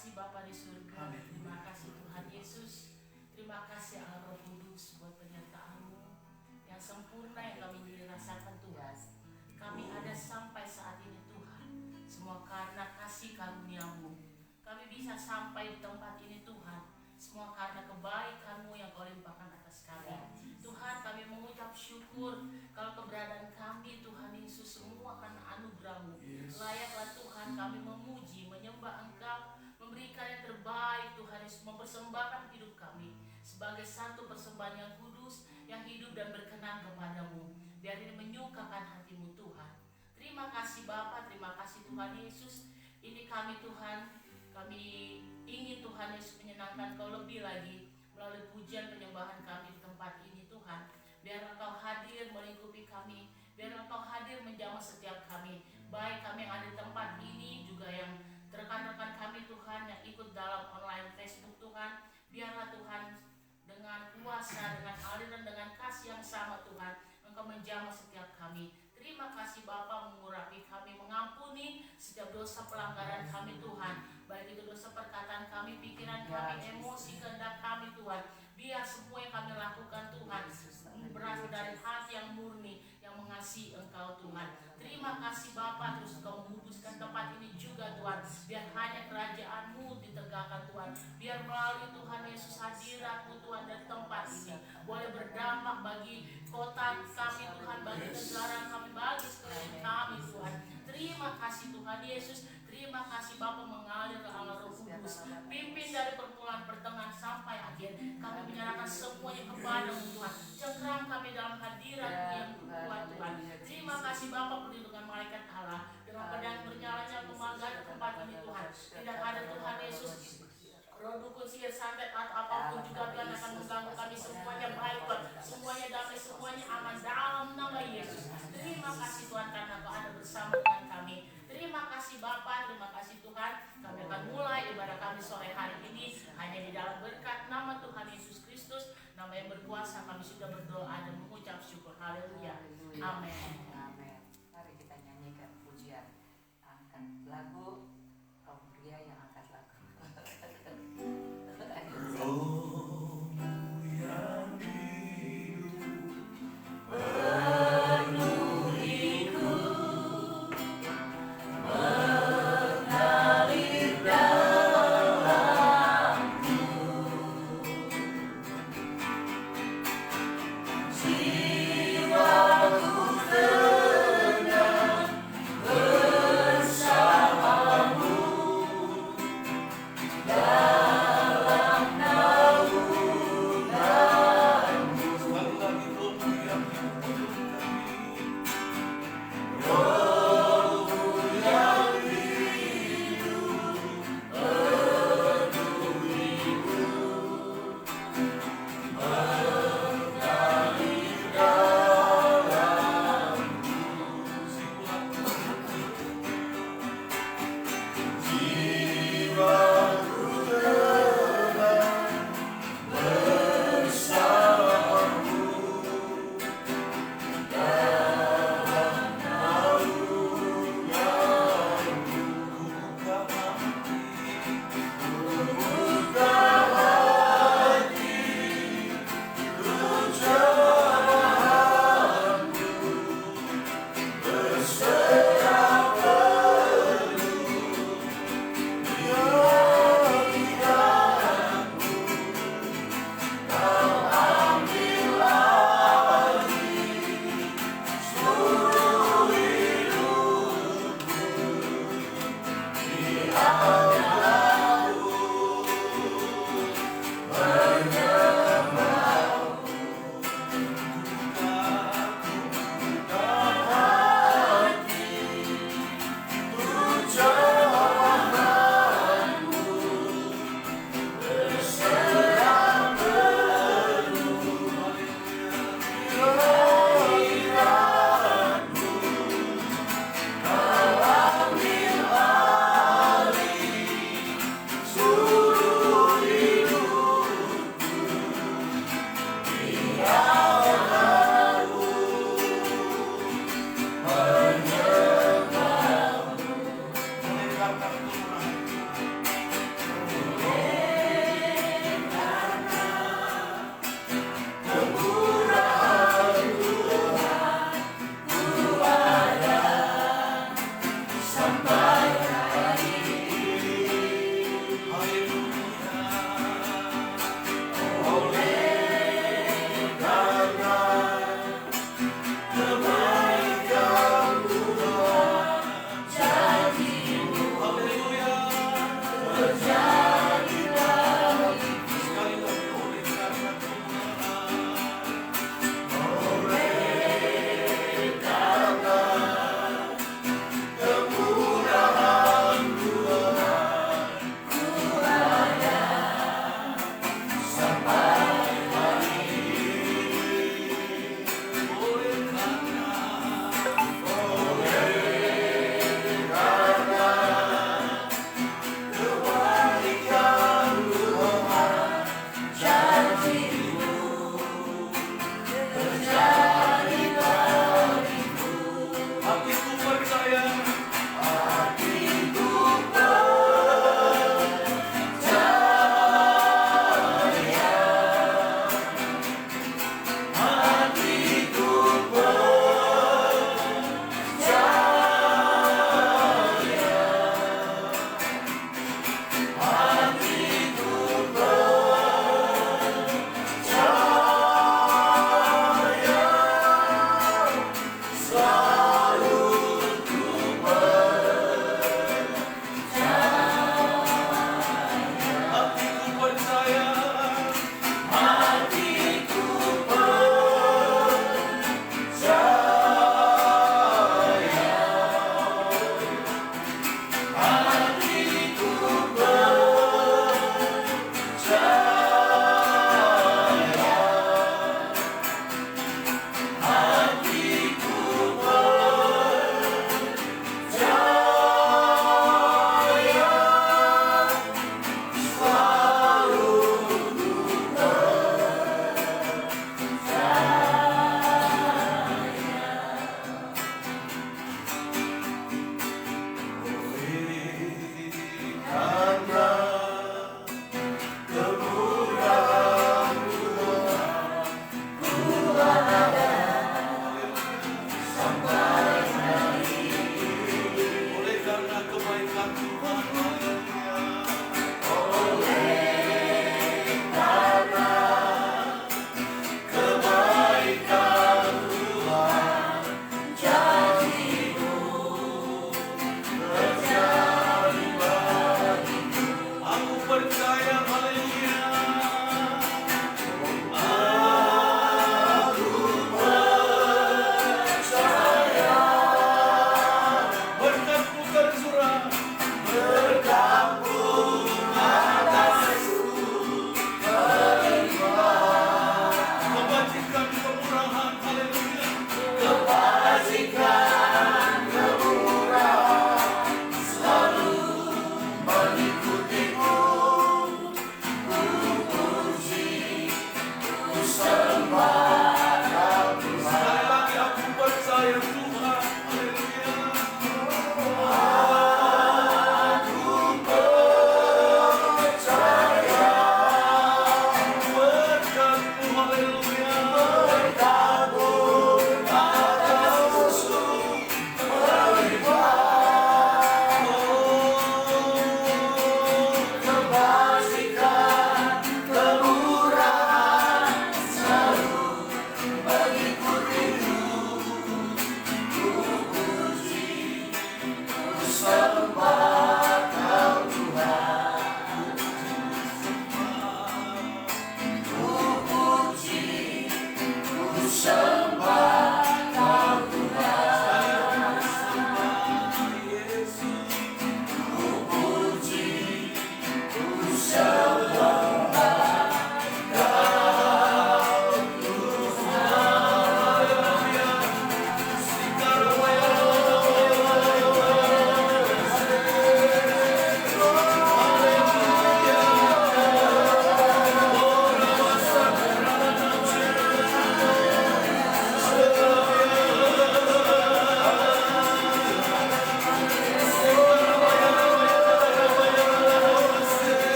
kasih Bapa di surga, terima kasih Tuhan Yesus, terima kasih Allah Roh Kudus buat penyertaan-Mu yang sempurna yang kami rasakan Tuhan. Kami ada sampai saat ini Tuhan, semua karena kasih karunia-Mu. Kami bisa sampai di tempat ini Tuhan, semua karena kebaikan-Mu yang Kau limpahkan atas kami. Tuhan, kami mengucap syukur kalau keberadaan kami Tuhan Yesus semua karena anugerah-Mu. Layaklah Tuhan kami memuji, menyembah Engkau, memberikan yang terbaik Tuhan Yesus, mempersembahkan hidup kami sebagai satu persembahan yang kudus, yang hidup dan berkenan kepada-Mu. Biar ini menyukakan hati-Mu Tuhan. Terima kasih Bapa, terima kasih Tuhan Yesus. Ini kami Tuhan, kami ingin Tuhan Yesus menyenangkan Kau lebih lagi melalui pujian penyembahan kami di tempat ini Tuhan. Biar Engkau hadir melingkupi kami, biar Engkau hadir menjamah setiap kami, baik kami yang ada di tempat ini juga yang rekan-rekan kami Tuhan yang ikut dalam online Facebook Tuhan. Biarlah Tuhan dengan kuasa, dengan aliran, dengan kasih yang sama Tuhan, Engkau menjamah setiap kami. Terima kasih Bapa, mengurapi kami, mengampuni setiap dosa pelanggaran kami Tuhan, baik itu dosa perkataan kami, pikiran kami, emosi, kehendak kami Tuhan. Biar semua yang kami lakukan Tuhan berasal dari hati yang murni, yang mengasihi Engkau Tuhan. Terima kasih Bapa, terus Engkau menguduskan tempat ini juga Tuhan. Biar hanya kerajaan-Mu ditegakkan Tuhan. Biar melalui Tuhan Yesus hadirat-Mu Tuhan dari tempat ini boleh berdampak bagi kota kami Tuhan, bagi negara kami, bagi sekeliling kami Tuhan. Terima kasih Tuhan Yesus. Terima kasih Bapa, mengalir ke Allah Roh Kudus, pimpin dari permulaan, pertengahan sampai akhir. Kami menyerahkan semuanya kepada-Mu Tuhan. Cengkram kami dalam hadirat-Mu yang kuat Tuhan. Terima kasih Bapa, perlindungan malaikat Allah dengan pedang bernyalanya memagari tempat ini Tuhan. Tidak ada Tuhan Yesus roh dukun, sihir, santet atau apapun juga Tuhan akan mengganggu kami. Semuanya baik Tuhan, semuanya damai, semuanya aman dalam nama Yesus. Terima kasih Tuhan karena Kau ada bersama dengan kami. Terima kasih Bapa, terima kasih Tuhan. Kami akan mulai ibadah kami sore hari ini hanya di dalam berkat nama Tuhan Yesus Kristus, nama yang berkuasa. Kami sudah berdoa dan mengucap syukur. Haleluya. Amin. Amin. Mari kita nyanyikan pujian, angkat lagu, kaum pria yang angkat lagu. Roh yang hidup penuhiku, mengalir dalamku, jiwaku tenang bersamamu. Sekali lagi oleh karena kemurahan sampai hari ini. Oleh karena kebaikan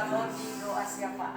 Bapak. Doa siapa?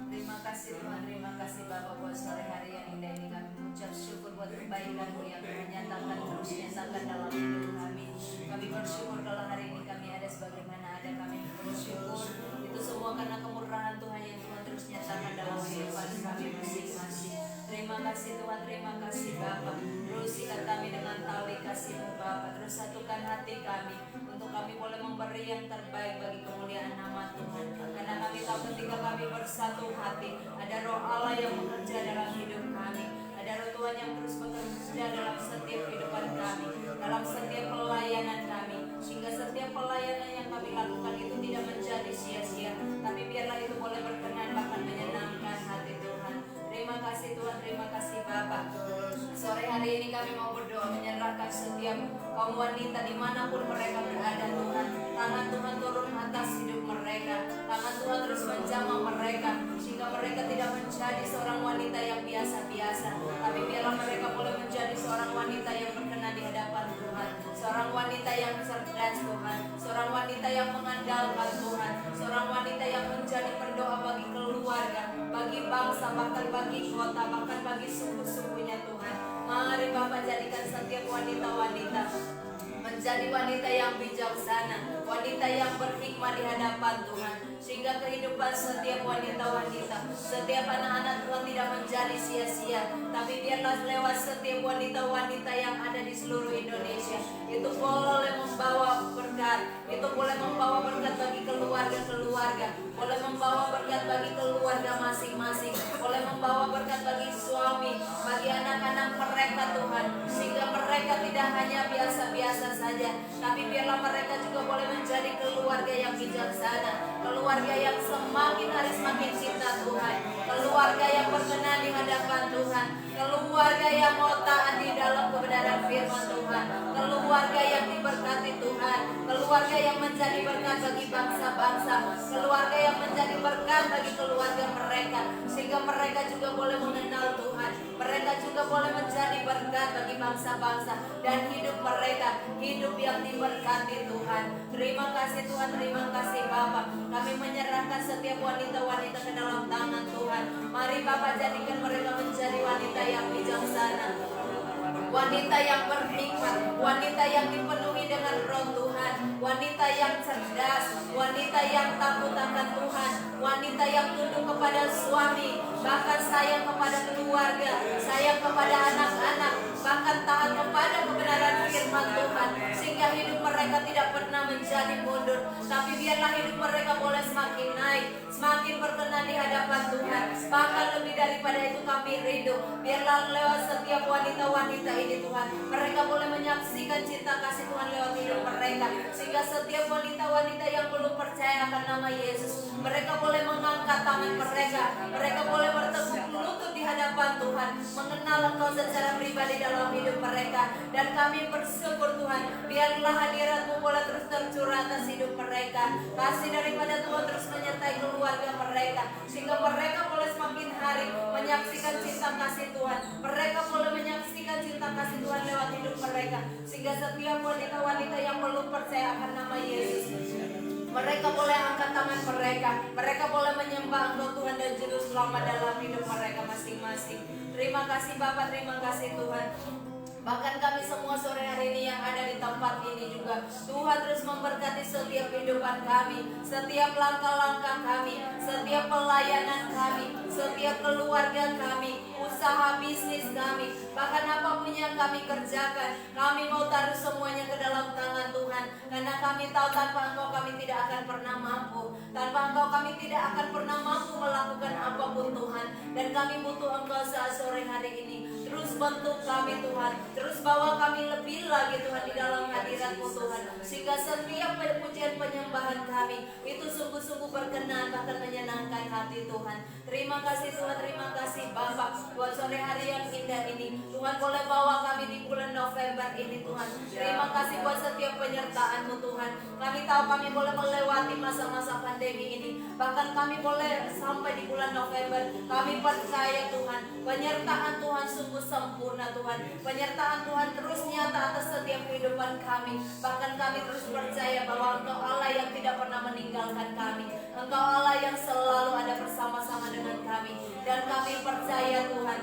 Terima kasih Tuhan, terima kasih Bapak buat sore hari yang indah ini. Kami mengucap syukur buat kebaikan-Mu yang Kau nyatakan terus nyatakan dalam hidup kami. Kami bersyukur kalau hari ini kami ada sebagaimana ada. Kami bersyukur itu semua karena kemurahan Tuhan yang Tuhan terus nyatakan dalam kehidupan kami masing-masing. Terima kasih Tuhan, terima kasih Bapak. Terus ikat kami dengan tali kasih-Mu Bapak. Terus satukan hati kami untuk kami boleh memberi yang terbaik bagi kemuliaan nama Tuhan. Karena kami tahu ketika kami bersatu hati, ada Roh Allah yang bekerja dalam hidup kami. Ada Roh Tuhan yang terus bekerja dalam setiap kehidupan kami, dalam setiap pelayanan kami, sehingga setiap pelayanan yang kami lakukan itu tidak menjadi sia-sia, tapi biarlah itu boleh berkenan bahkan menyenangkan hati Tuhan. Terima kasih Tuhan, terima kasih Bapak. Sore hari ini kami mau berdoa menyerahkan setiap kaum wanita dimanapun mereka berada Tuhan. Tangan Tuhan turun atas hidup mereka, tangan Tuhan terus menjamah mereka, sehingga mereka tidak menjadi seorang wanita yang biasa-biasa, tapi biarlah mereka boleh menjadi seorang wanita yang berkenan di hadapan Tuhan, seorang wanita yang cerdas Tuhan, seorang wanita yang mengandalkan Tuhan, seorang wanita yang menjadi pendoa bagi keluarga, bagi bangsa, bahkan bagi kota, bahkan bagi suku-sukunya Tuhan. Mari Bapak jadikan setiap wanita-wanita menjadi wanita yang bijaksana, wanita yang berhikmah di hadapan Tuhan, sehingga kehidupan setiap wanita-wanita, setiap anak-anak Tuhan tidak menjadi sia-sia, tapi biarlah lewat setiap wanita-wanita yang ada di seluruh Indonesia itu boleh membawa berkat, itu boleh membawa berkat bagi keluarga-keluarga, boleh membawa berkat bagi keluarga masing-masing, boleh membawa berkat bagi suami, bagi anak-anak mereka Tuhan, sehingga mereka tidak hanya biasa-biasa saja, tapi biarlah mereka juga boleh menjadi keluarga yang bijaksana, keluarga yang semakin hari semakin cinta Tuhan, keluarga yang berkenan di hadapan Tuhan, keluarga yang mau taat di dalam kebenaran firman Tuhan, keluarga yang diberkati Tuhan, keluarga yang menjadi berkat bagi bangsa-bangsa, keluarga yang menjadi berkat bagi keluarga mereka, sehingga mereka juga boleh mengenal Tuhan, mereka juga boleh menjadi berkat bagi bangsa-bangsa, dan hidup mereka hidup yang diberkati Tuhan. Terima kasih Tuhan, terima kasih Bapak. Kami menyerahkan setiap wanita-wanita ke dalam tangan Tuhan. Mari Bapak jadikan mereka menjadi wanita yang bijaksana, wanita yang berhikmat, wanita yang dipenuhi dengan Roh Tuhan, wanita yang cerdas, wanita yang takut akan Tuhan, wanita yang tunduk kepada suami, bahkan sayang kepada keluarga, sayang kepada anak-anak, bahkan taat kepada kebenaran firman Tuhan, sehingga hidup mereka tidak pernah menjadi mundur, tapi biarlah hidup mereka boleh semakin naik, semakin berkenan di hadapan Tuhan. Bahkan lebih daripada itu kami rindu, biarlah lewat setiap wanita-wanita ini Tuhan, mereka boleh menyaksikan cinta kasih Tuhan lewat hidup mereka, sehingga setiap wanita-wanita yang belum percaya akan nama Yesus, mereka boleh mengangkat tangan mereka, mereka boleh bertekuk lutut di hadapan Tuhan, mengenal Engkau secara pribadi dalam hidup mereka. Dan kami bersyukur Tuhan, biarlah hadirat-Mu boleh terus tercurah atas hidup mereka, kasih daripada Tuhan terus menyertai keluarga mereka, sehingga mereka boleh semakin hari menyaksikan cinta kasih Tuhan, mereka boleh menyaksikan cinta kasih Tuhan lewat hidup mereka, sehingga setiap wanita-wanita yang belum percaya akan nama Yesus, mereka boleh angkat tangan mereka, mereka boleh menyembah Engkau Tuhan dan Juru Selamat dalam hidup mereka masing-masing. Terima kasih Bapak, terima kasih Tuhan. Bahkan kami semua sore hari ini yang ada di tempat ini juga, Tuhan terus memberkati setiap kehidupan kami, setiap langkah-langkah kami, setiap pelayanan kami, setiap keluarga kami, usaha bisnis kami, bahkan apapun yang kami kerjakan, kami mau taruh semuanya ke dalam tangan Tuhan, karena kami tahu tanpa Engkau kami tidak akan pernah mampu, tanpa Engkau kami tidak akan pernah mampu melakukan apapun Tuhan, dan kami butuh Engkau saat sore hari ini. Terus bentuk kami Tuhan, terus bawa kami lebih lagi Tuhan di dalam hadirat-Mu Tuhan, sehingga setiap pujian penyembahan kami itu sungguh-sungguh berkenan bahkan menyenangkan hati Tuhan. Terima kasih Tuhan, terima kasih Bapak buat sore hari yang indah ini. ini. Tuhan boleh bawa kami di bulan November ini Tuhan. Terima kasih buat setiap penyertaan-Mu Tuhan. Kami tahu kami boleh melewati masa-masa pandemi ini. Bahkan kami boleh sampai di bulan November. Kami percaya Tuhan, penyertaan Tuhan sungguh sempurna Tuhan. Penyertaan Tuhan terus nyata atas setiap kehidupan kami. Bahkan kami terus percaya bahwa Engkau Allah yang tidak pernah meninggalkan kami. Engkau Allah yang selalu ada bersama-sama dengan kami. Dan kami percaya Tuhan,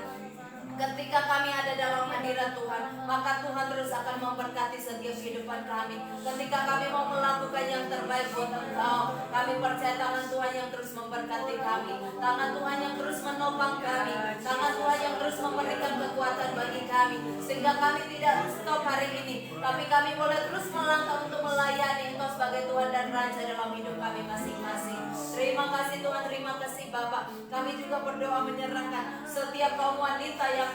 ketika kami ada dalam hadirat Tuhan, maka Tuhan terus akan memberkati setiap kehidupan kami. Ketika kami mau melakukan yang terbaik buat Engkau, kami percaya tangan Tuhan yang terus memberkati kami, tangan Tuhan yang terus menopang kami, tangan Tuhan yang terus memberikan kekuatan bagi kami, sehingga kami tidak stop hari ini, tapi kami boleh terus melangkah untuk melayani Engkau sebagai Tuhan dan Raja dalam hidup kami masing-masing. Terima kasih Tuhan, terima kasih Bapak. Kami juga berdoa menyerahkan setiap kaum wanita yang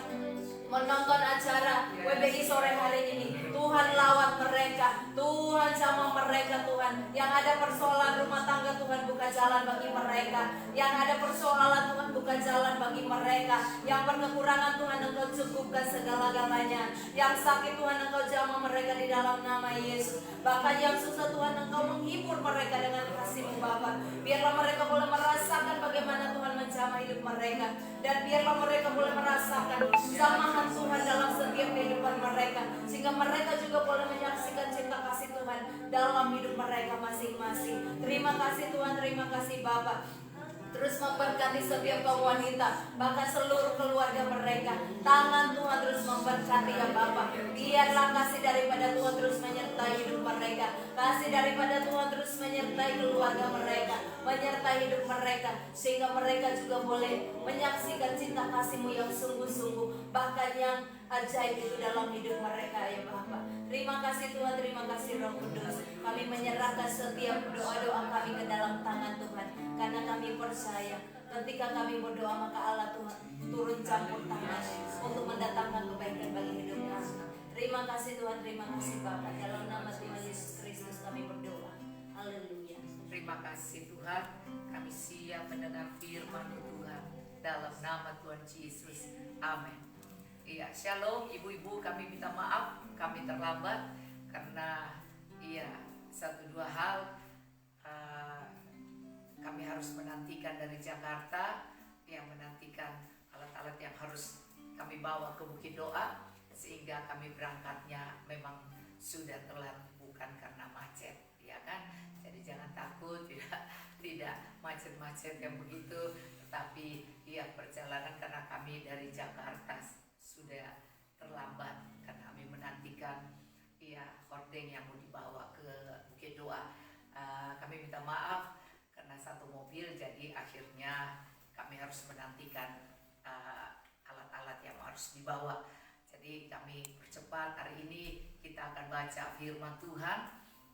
menonton acara WBI sore hari ini. Tuhan lawat mereka, Tuhan sama mereka Tuhan. Yang ada persoalan rumah tangga Tuhan buka jalan bagi mereka. Yang ada persoalan Tuhan buka jalan bagi mereka. Yang berkekurangan Tuhan Engkau cukupkan segala-galanya. Yang sakit Tuhan Engkau jamah mereka di dalam nama Yesus. Bahkan yang susah Tuhan Engkau menghibur mereka dengan kasih-Mu Bapa. Biarlah mereka boleh merasakan bagaimana Tuhan menjamah hidup mereka. Dan biarlah mereka boleh merasakan jamahan Tuhan dalam setiap kehidupan mereka, sehingga mereka juga boleh menyaksikan cinta kasih Tuhan dalam hidup mereka masing-masing. Terima kasih Tuhan, terima kasih Bapa. Terus memberkati setiap kaum wanita, bahkan seluruh keluarga mereka. Tangan Tuhan terus memberkati ya Bapa. Biarlah kasih daripada Tuhan terus menyertai hidup mereka. Kasih daripada Tuhan terus menyertai keluarga mereka, menyertai hidup mereka, sehingga mereka juga boleh menyaksikan cinta kasih-Mu yang sungguh-sungguh, bahkan yang ajaib itu dalam hidup mereka ya Bapa. Terima kasih Tuhan, terima kasih Roh Kudus. Kami menyerahkan setiap doa-doa kami ke dalam tangan Tuhan, karena kami percaya ketika kami berdoa maka Allah Tuhan turun campur tangan untuk mendatangkan kebaikan bagi hidup kami. Terima kasih Tuhan, terima kasih Bapa. Dalam nama Tuhan Yesus Kristus kami berdoa. Haleluya. Terima kasih Tuhan, kami siap mendengar firman Tuhan dalam nama Tuhan Yesus. Amin. Iya, shalom ibu-ibu, kami minta maaf kami terlambat karena satu dua hal kami harus menantikan dari Jakarta, yang menantikan alat-alat yang harus kami bawa ke Bukit Doa, sehingga kami berangkatnya memang sudah telat, bukan karena macet, ya kan? Jadi jangan takut, tidak macet-macet yang begitu, tetapi perjalanan karena kami dari Jakarta sudah terlambat karena kami menantikan hordeng yang mau dibawa ke Bukit Doa. Kami minta maaf karena satu mobil, jadi akhirnya kami harus menantikan alat-alat yang harus dibawa. Jadi kami percepat. Hari ini kita akan baca firman Tuhan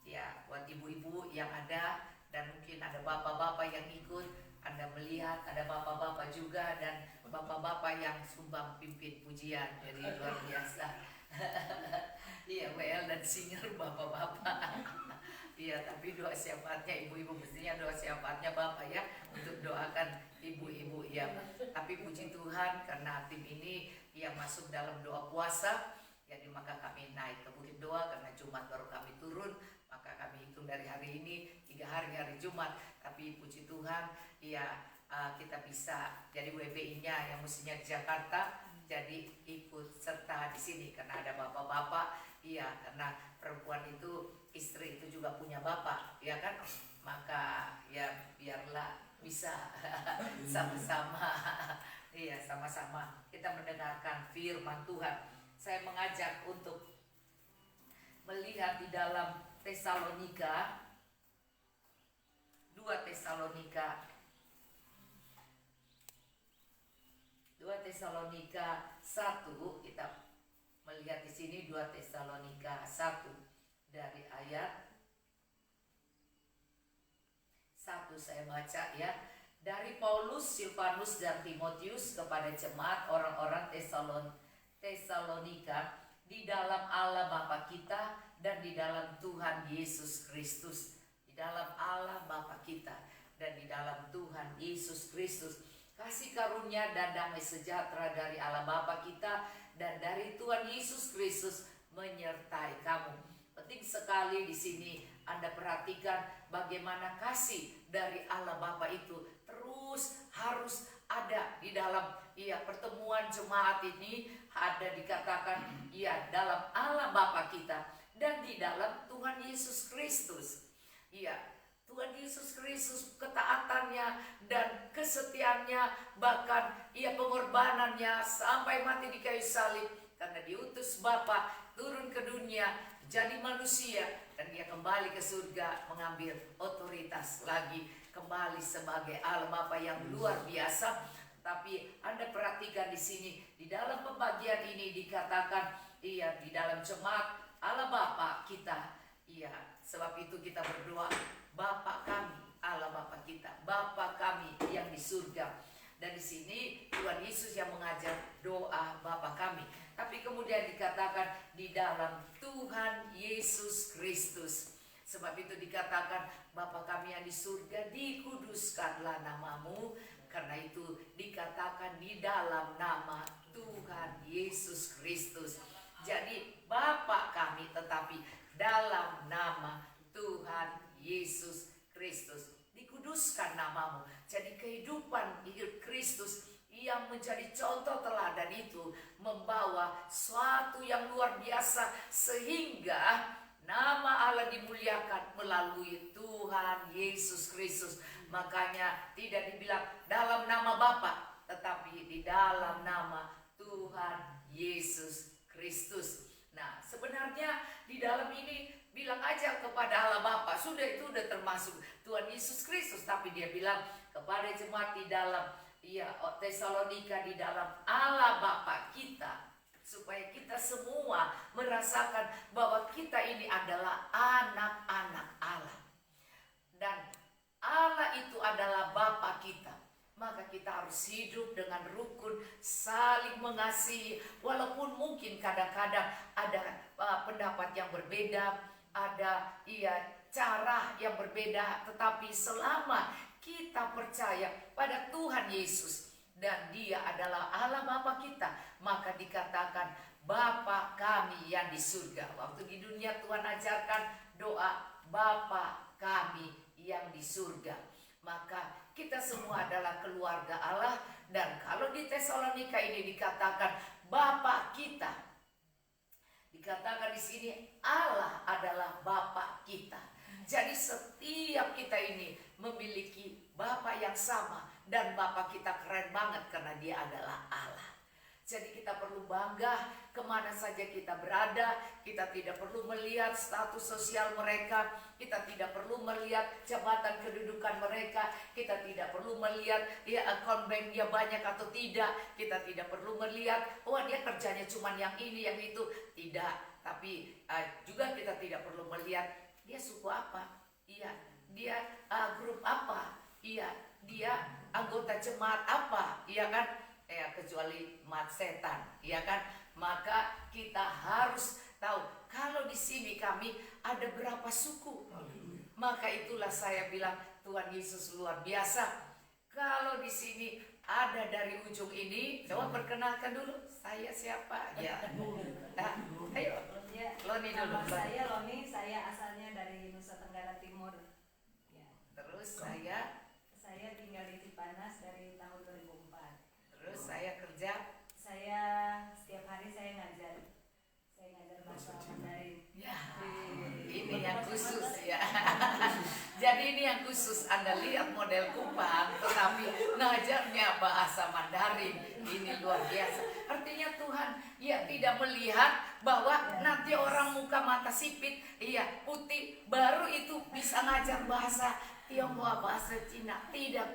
ya buat ibu-ibu yang ada, dan mungkin ada bapak-bapak yang ikut. Anda melihat ada bapak-bapak juga dan bapak-bapak yang sumbang pimpin pujian, jadi luar biasa. Iya, WL dan singer bapak-bapak. Iya, tapi doa syafaatnya ibu-ibu, mestinya doa syafaatnya bapak ya, untuk doakan ibu-ibu ya. Tapi puji Tuhan karena tim ini yang masuk dalam doa puasa, jadi maka kami naik ke Bukit Doa karena Jumat baru kami turun, maka kami hitung dari hari ini 3 hari Jumat. Tapi puji Tuhan kita bisa jadi WBI-nya yang mestinya di Jakarta, jadi ikut serta di sini karena ada bapak-bapak. Iya, karena perempuan itu, istri itu juga punya bapak, ya kan? Maka ya biarlah bisa sama-sama, sama-sama kita mendengarkan firman Tuhan. Saya mengajak untuk melihat di dalam Tesalonika, 2 Tesalonika 1, kita melihat di sini 2 Tesalonika 1 dari ayat 1 saya baca ya. Dari Paulus, Silvanus dan Timotius kepada jemaat orang-orang Tesalonika di dalam Allah Bapa kita dan di dalam Tuhan Yesus Kristus. Di dalam Allah Bapa kita dan di dalam Tuhan Yesus Kristus. kasih karunia dan damai sejahtera dari Allah Bapa kita dan dari Tuhan Yesus Kristus menyertai kamu. Penting sekali di sini Anda perhatikan bagaimana kasih dari Allah Bapa itu terus harus ada di dalam pertemuan jemaat ini. Ada dikatakan dalam Allah Bapa kita dan di dalam Tuhan Yesus Kristus. Tuhan Yesus Kristus, ketaatannya dan kesetiaannya, bahkan pengorbanannya sampai mati di kayu salib, karena diutus Bapa turun ke dunia jadi manusia, dan dia kembali ke surga mengambil otoritas lagi, kembali sebagai Allah Bapa yang luar biasa. Tapi Anda perhatikan di sini, di dalam pembagian ini dikatakan di dalam jemaat Allah Bapa kita. Sebab itu kita berdoa, Bapa kami, Allah Bapa kita, Bapa kami yang di surga. Dan di sini Tuhan Yesus yang mengajar doa Bapa kami. Tapi kemudian dikatakan di dalam Tuhan Yesus Kristus. Sebab itu dikatakan, Bapa kami yang di surga, dikuduskanlah namamu. Karena itu dikatakan di dalam nama Tuhan Yesus Kristus. Jadi Bapa kami, tetapi dalam nama Tuhan Yesus Kristus. Dikuduskan namamu. Jadi kehidupan hidup Kristus yang menjadi contoh teladan itu membawa suatu yang luar biasa, sehingga nama Allah dimuliakan melalui Tuhan Yesus Kristus. Makanya tidak dibilang dalam nama Bapa, tetapi di dalam nama Tuhan Yesus Kristus. Nah, sebenarnya di dalam ini bilang aja kepada Allah Bapa, sudah itu udah termasuk Tuhan Yesus Kristus. Tapi dia bilang kepada jemaat di dalam Tesalonika, di dalam Allah Bapa kita, supaya kita semua merasakan bahwa kita ini adalah anak-anak Allah. Dan Allah itu adalah Bapa kita. Maka kita harus hidup dengan rukun, saling mengasihi. Walaupun mungkin kadang-kadang ada pendapat yang berbeda, ada cara yang berbeda, tetapi selama kita percaya pada Tuhan Yesus dan Dia adalah Allah Bapa kita, maka dikatakan Bapa kami yang di surga. Waktu di dunia Tuhan ajarkan doa Bapa kami yang di surga. Maka kita semua adalah keluarga Allah. Dan kalau di Tesalonika ini dikatakan Bapa kita, dikatakan di sini Allah adalah Bapa kita. Jadi setiap kita ini memiliki Bapa yang sama, dan Bapa kita keren banget karena Dia adalah Allah. Jadi kita perlu bangga kemana saja kita berada. Kita tidak perlu melihat status sosial mereka. Kita tidak perlu melihat jabatan kedudukan mereka. Kita tidak perlu melihat akun bank dia banyak atau tidak. Kita tidak perlu melihat dia kerjanya cuma yang ini yang itu. Tidak. Tapi juga kita tidak perlu melihat dia suku apa. Dia grup apa. Dia anggota jemaat apa. Iya kan? Kecuali mat setan, kan? Maka kita harus tahu kalau di sini kami ada berapa suku. Maka itulah saya bilang Tuhan Yesus luar biasa. Kalau di sini ada dari ujung ini, coba perkenalkan dulu saya siapa? Ayo, Loni dulu. Nama saya Loni, saya asalnya dari Nusa Tenggara Timur. Terus saya tinggal di Cipanas dari tahun 2004. Terus saya kerja. Saya setiap hari saya ngajar bahasa Mandarin. Ini yang khusus ya. Jadi ini yang khusus. Anda lihat model Kupang, tetapi ngajarnya bahasa Mandarin. Ini luar biasa. Artinya Tuhan tidak melihat bahwa nanti orang muka mata sipit, putih, baru itu bisa ngajar bahasa Tionghoa, bahasa Cina. Tidak.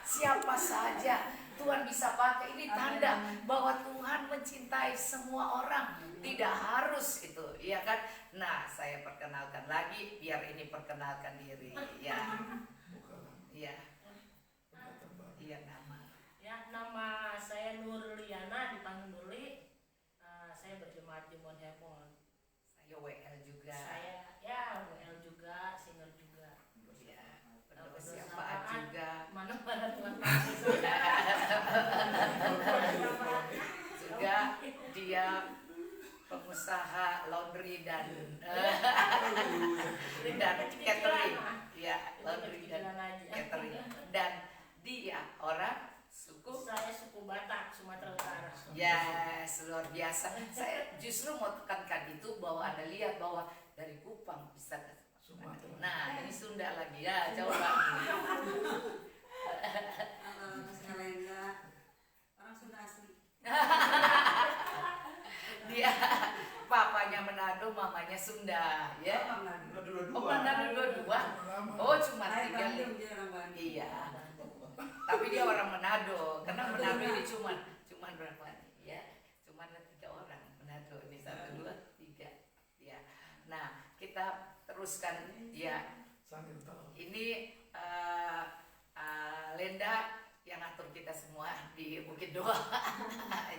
Siapa saja Tuhan bisa pakai. Ini tanda bahwa Tuhan mencintai semua orang. Tidak harus itu, kan? Nah, saya perkenalkan lagi, biar ini perkenalkan diri. Nama. Nama saya Nurliana, dipanggil Nurli. Saya berjemaat di Mount Hermon. Saya WL juga. Saya WL juga, singer juga. Siapaan juga. Mana Tuhan pakai saya. dia pengusaha laundry dan catering, ya laundry dan catering, dan dia orang suku. Saya suku Batak, Sumatera Utara. Yes, luar biasa. Saya justru mau tekankan itu bahwa Anda lihat bahwa dari Kupang bisa ke Sumatera. Nah, ini Sunda lagi ya, coba. Orang Sunda asli. Dia papanya Manado, mamanya Sunda, ya. Oh, Manado dua-dua. Oh, cuma tiga. Iya. Tapi dia orang Manado, karena Manado ini cuman berapa nih? Ya, cuman 3 orang Manado ini 1, 2, 3. Ya. Nah, kita teruskan ya. Ini Lenda yang atur kita semua di Bukit Doa.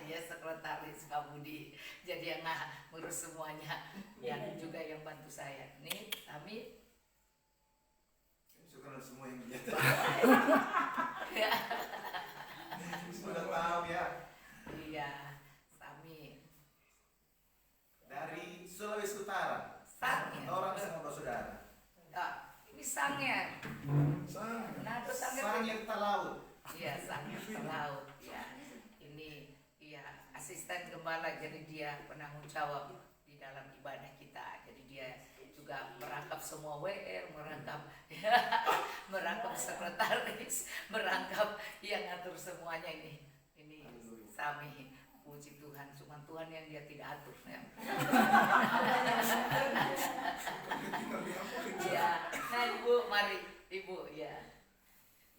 Ya, sekretaris Pak Budi. Jadi yang ngurus semuanya, dan juga yang bantu saya. Nih, kami Suka semua yang lihat. ya. Sudah tahu ya. Iya, Sami. Dari Sulawesi Utara. Sangnya. Orang semua bersaudara. Ini sangnya. Manado sangnya. Sangir Talaut. Iya, sangnya Talaut. Ya, ini iya asisten gembala, jadi dia penanggung jawab di dalam ibadah kita. Jadi dia juga merangkap semua WR, merangkap sekretaris, merangkap yang ngatur semuanya ini. Ini Sami, puji Tuhan, cuma Tuhan yang dia tidak atur ya. Ya, nah Ibu, mari Ibu ya.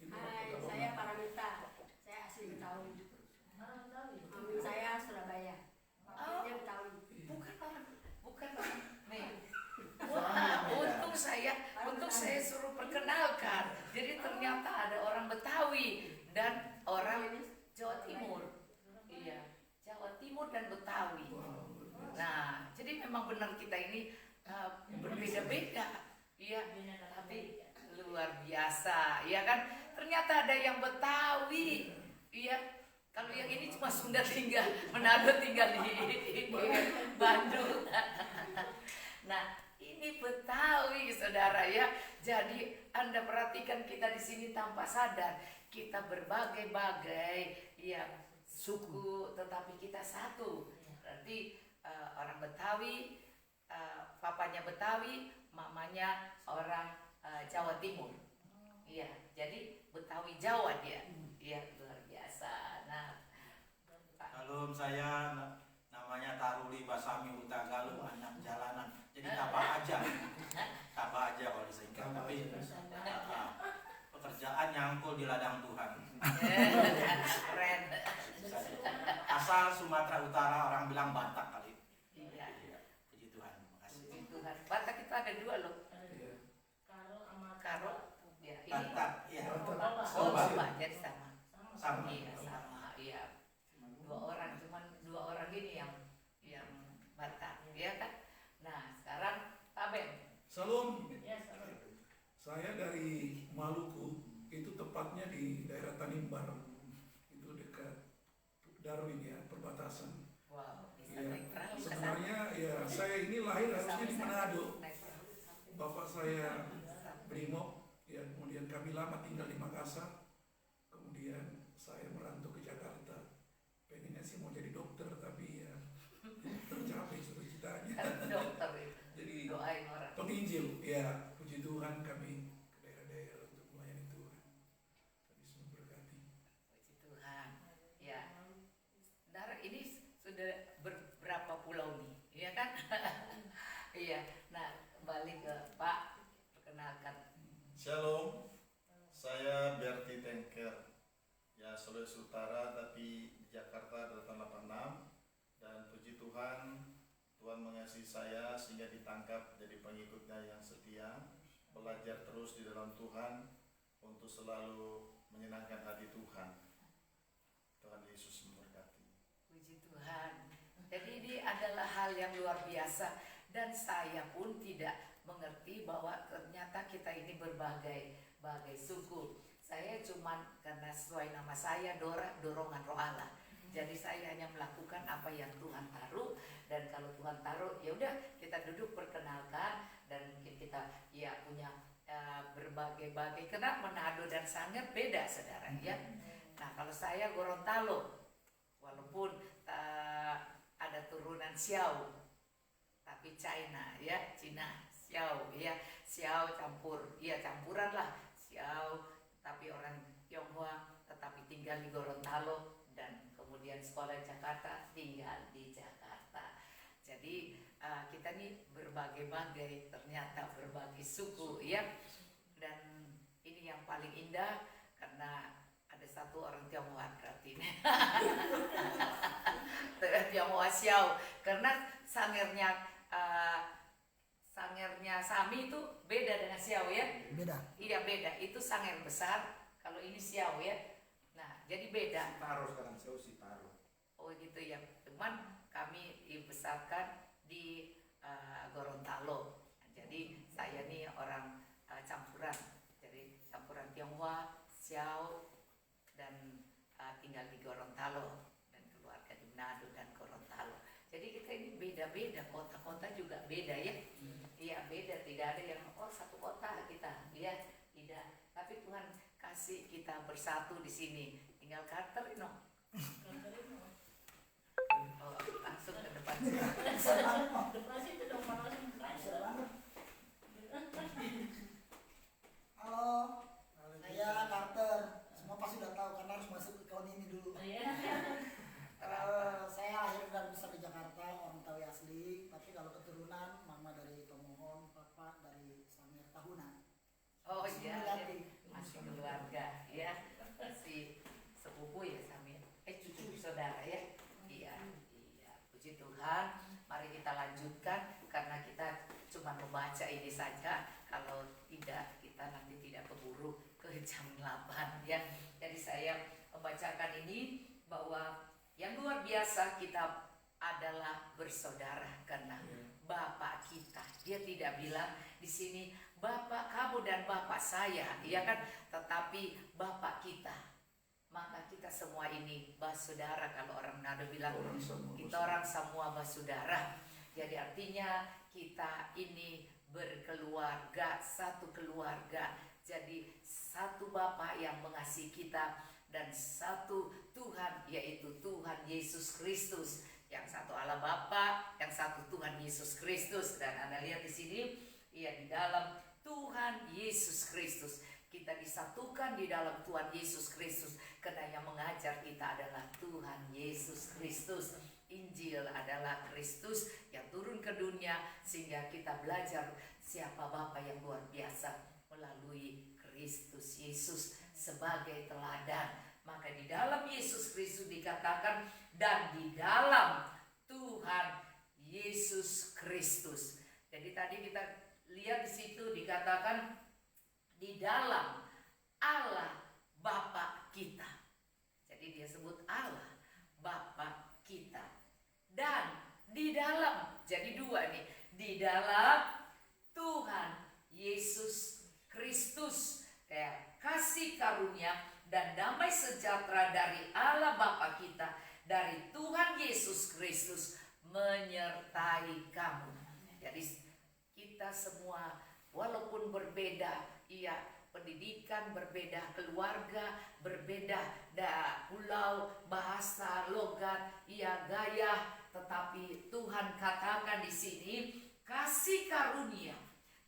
Hai, saya Paramita. Saya asli Betawi. Saya Surabaya. Dia Betawi. Bukan nih. Wah, untung saya suruh perkenalkan. Jadi ternyata ada orang Betawi dan orang Jawa Timur. Iya, Jawa Timur dan Betawi. Nah, jadi memang benar kita ini berbeda-beda. Iya, tapi luar biasa, iya kan? Ternyata ada yang Betawi. Iya, kalau yang ini cuma Sunda tinggal, Manado tinggal di Bandung. Nah, ini Betawi, saudara ya. Jadi Anda perhatikan kita di sini tanpa sadar kita berbagai-bagai ya suku, tetapi kita satu. Berarti orang Betawi, papanya Betawi, mamanya orang Jawa Timur. Iya, jadi Betawi Jawa dia. Iya, luar biasa. Nah, Halo, saya namanya Taruli Basami Utagalu, anak jalanan. Jadi apa aja kalau disingkat. Tapi pekerjaan nyangkul di ladang Tuhan. keren. Asal Sumatera Utara, orang bilang Batak kali. Iya. Puji Tuhan, makasih. Puji Tuhan. Batak kita ada 2 loh. Karo sama Karo. Ya, ini. Batak, ya. Oh, Bapak, jadi sama. Sama. Iya, sama. Iya. 2 orang, cuman 2 orang ini yang Batak, ya kan? Nah, sekarang Pak Ben. Salam, Ya, sama. saya dari Maluku, itu tepatnya di daerah Tanimbar, itu dekat Darwin ya, perbatasan. Wow, bisa Ya, naik perahu ke sana. sebenarnya ya saya ini lahir harusnya di Manado. Naik perahu sampai Bapak saya Brimob, ya kemudian kami lama tinggal di Makassar, kemudian saya merantau ke Jakarta. Pengennya sih mau jadi dokter, tapi ya tercapai cita-citanya. dokter itu. Jadi Doain orang. penginjil, ya puji Tuhan kami ke daerah-daerah untuk melayani Tuhan. Kami semua berkati. Puji Tuhan. Ya. Saudara, ini sudah berapa pulau nih? Iya kan? Iya. Nah, kembali ke Pak, perkenalkan. Shalom, saya Berti Tengker, ya Sulawesi Utara tapi di Jakarta dari tahun 86, dan puji Tuhan, Tuhan mengasihi saya sehingga ditangkap jadi pengikutnya yang setia, belajar terus di dalam Tuhan untuk selalu menyenangkan hati Tuhan. Tuhan Yesus memberkati. Puji Tuhan. Jadi ini adalah hal yang luar biasa dan saya pun tidak mengerti bahwa ternyata kita ini berbagai suku. Saya cuman karena sesuai nama saya Dora, dorongan roh Allah. Jadi saya hanya melakukan apa yang Tuhan taruh, dan kalau Tuhan taruh ya udah kita duduk perkenalkan, dan mungkin kita ya punya berbagai-bagai, karena Manado dan Sangir beda saudara ya. Nah kalau saya Gorontalo, walaupun ada turunan Xiao, tapi China ya, Cina, Xiao ya, Xiao campur, ya campuran lah Xiao, tapi orang Tionghoa tetapi tinggal di Gorontalo, dan kemudian sekolah di Jakarta, tinggal di Jakarta. Jadi kita nih berbagai-bagai, ternyata berbagai suku ya. Dan ini yang paling indah karena ada satu orang Tionghoa berarti ini. Tionghoa Xiao, karena sangernya Sami itu beda dengan Xiao ya. Beda. Iya beda, itu sanger besar, kalau ini Xiao ya. Nah jadi beda. Sitaro sekarang, saya Sitaro. Oh gitu ya, cuman kami dibesarkan di Gorontalo. Jadi saya nih orang campuran, jadi campuran Tionghoa, Xiao, dan tinggal di Gorontalo, dan keluarga di Manado dan Gorontalo. Jadi kita ini beda-beda, kota-kota juga beda ya. Iya beda, tidak ada yang satu kota kita, ya tidak. Tapi Tuhan kasih kita bersatu di sini. Tinggal Carter no. Oh, langsung ke depan. Depan situ dong, langsung Halo, saya Carter. Semua pasti udah tahu karena harus masuk ke tahun ini dulu. Saya lahir dan besar di Jakarta, orang Tawi asli. Tapi kalau keturunan, mama dari Tomohon, papa dari Sangir Tahunan. Oh Masih iya, berarti. masih keluarga ya, masih sepupu ya Samir. Cucu saudara ya. Iya, iya. Puji Tuhan. Mari kita lanjutkan karena kita cuma membaca ini saja. Kalau tidak kita nanti tidak keburu ke jam 8 ya. Jadi saya membacakan ini bahwa yang luar biasa kita adalah bersaudara karena Bapak kita. Dia tidak bilang di sini Bapak kamu dan Bapak saya, ya kan? Tetapi Bapak kita. Maka kita semua ini bersaudara. Kalau orang Manado bilang kita orang semua bersaudara. Jadi artinya kita ini berkeluarga, satu keluarga. Jadi satu Bapa yang mengasihi kita dan satu Tuhan, yaitu Tuhan Yesus Kristus. Yang satu Allah Bapa, yang satu Tuhan Yesus Kristus. Dan Anda lihat di sini, ya di dalam Tuhan Yesus Kristus. Kita disatukan di dalam Tuhan Yesus Kristus. Karena yang mengajar kita adalah Tuhan Yesus Kristus. Injil adalah Kristus yang turun ke dunia sehingga kita belajar siapa Bapa yang luar biasa melalui Kristus Yesus sebagai teladan. Maka di dalam Yesus Kristus dikatakan dan di dalam Tuhan Yesus Kristus. Jadi tadi kita lihat di situ dikatakan di dalam Allah Bapa kita. Jadi dia sebut Allah Bapa kita. Dan di dalam, jadi dua nih, di dalam Tuhan Yesus Kristus, kayak kasih karunia dan damai sejahtera dari Allah Bapa kita, dari Tuhan Yesus Kristus menyertai kamu. Jadi kita semua walaupun berbeda, iya pendidikan berbeda, keluarga berbeda, pulau, bahasa, logat, iya gaya, tetapi Tuhan katakan di sini kasih karunia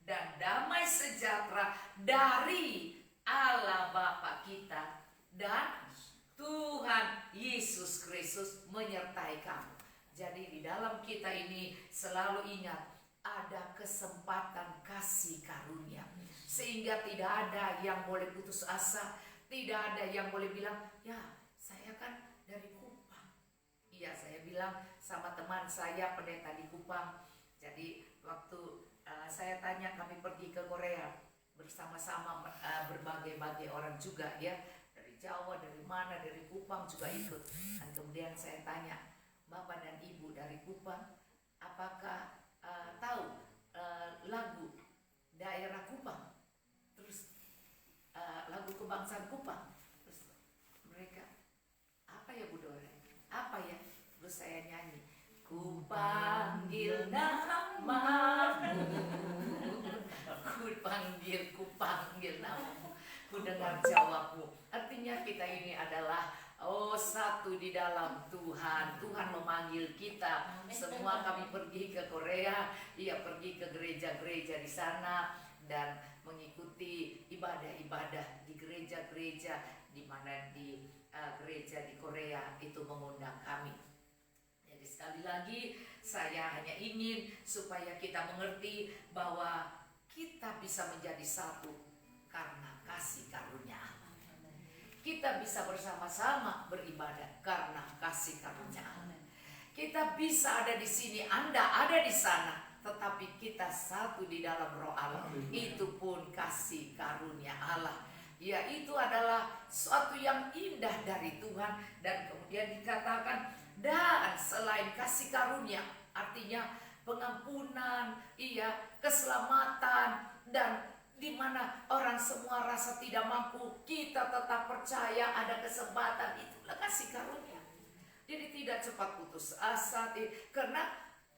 dan damai sejahtera dari Allah Bapa kita dan Tuhan Yesus Kristus menyertai kamu. Jadi di dalam kita ini selalu ingat ada kesempatan kasih karunia. Sehingga tidak ada yang boleh putus asa, tidak ada yang boleh bilang, ya saya kan dari Kupang. Iya saya bilang sama teman saya pendeta di Kupang. Jadi waktu saya tanya kami pergi ke Korea bersama-sama berbagai-bagai orang juga ya. Dari Jawa, dari mana, dari Kupang juga ikut. Dan kemudian saya tanya, Bapak dan Ibu dari Kupang, apakah tahu lagu daerah Kupang? Terus lagu kebangsaan Kupang. Terus mereka, apa ya Bu Dore? Apa ya? Terus saya nyanyi, ku panggil namamu, ku panggil namamu, ku dengar jawabmu. Artinya kita ini adalah satu di dalam Tuhan. Tuhan memanggil kita. Semua kami pergi ke Korea, pergi ke gereja-gereja di sana dan mengikuti ibadah-ibadah di gereja-gereja di mana di gereja di Korea itu mengundang kami. Jadi sekali lagi saya hanya ingin supaya kita mengerti bahwa kita bisa menjadi satu karena kasih karunia. Kita bisa bersama-sama beribadah karena kasih karunia. Kita bisa ada di sini, Anda ada di sana, tetapi kita satu di dalam Roh Allah. Itu pun kasih karunia Allah. Ya, itu adalah suatu yang indah dari Tuhan. Dan kemudian dikatakan, dan selain kasih karunia, artinya pengampunan, keselamatan, dan di mana orang semua rasa tidak mampu, kita tetap percaya ada kesempatan, itulah kasih karunia. Jadi tidak cepat putus asa, karena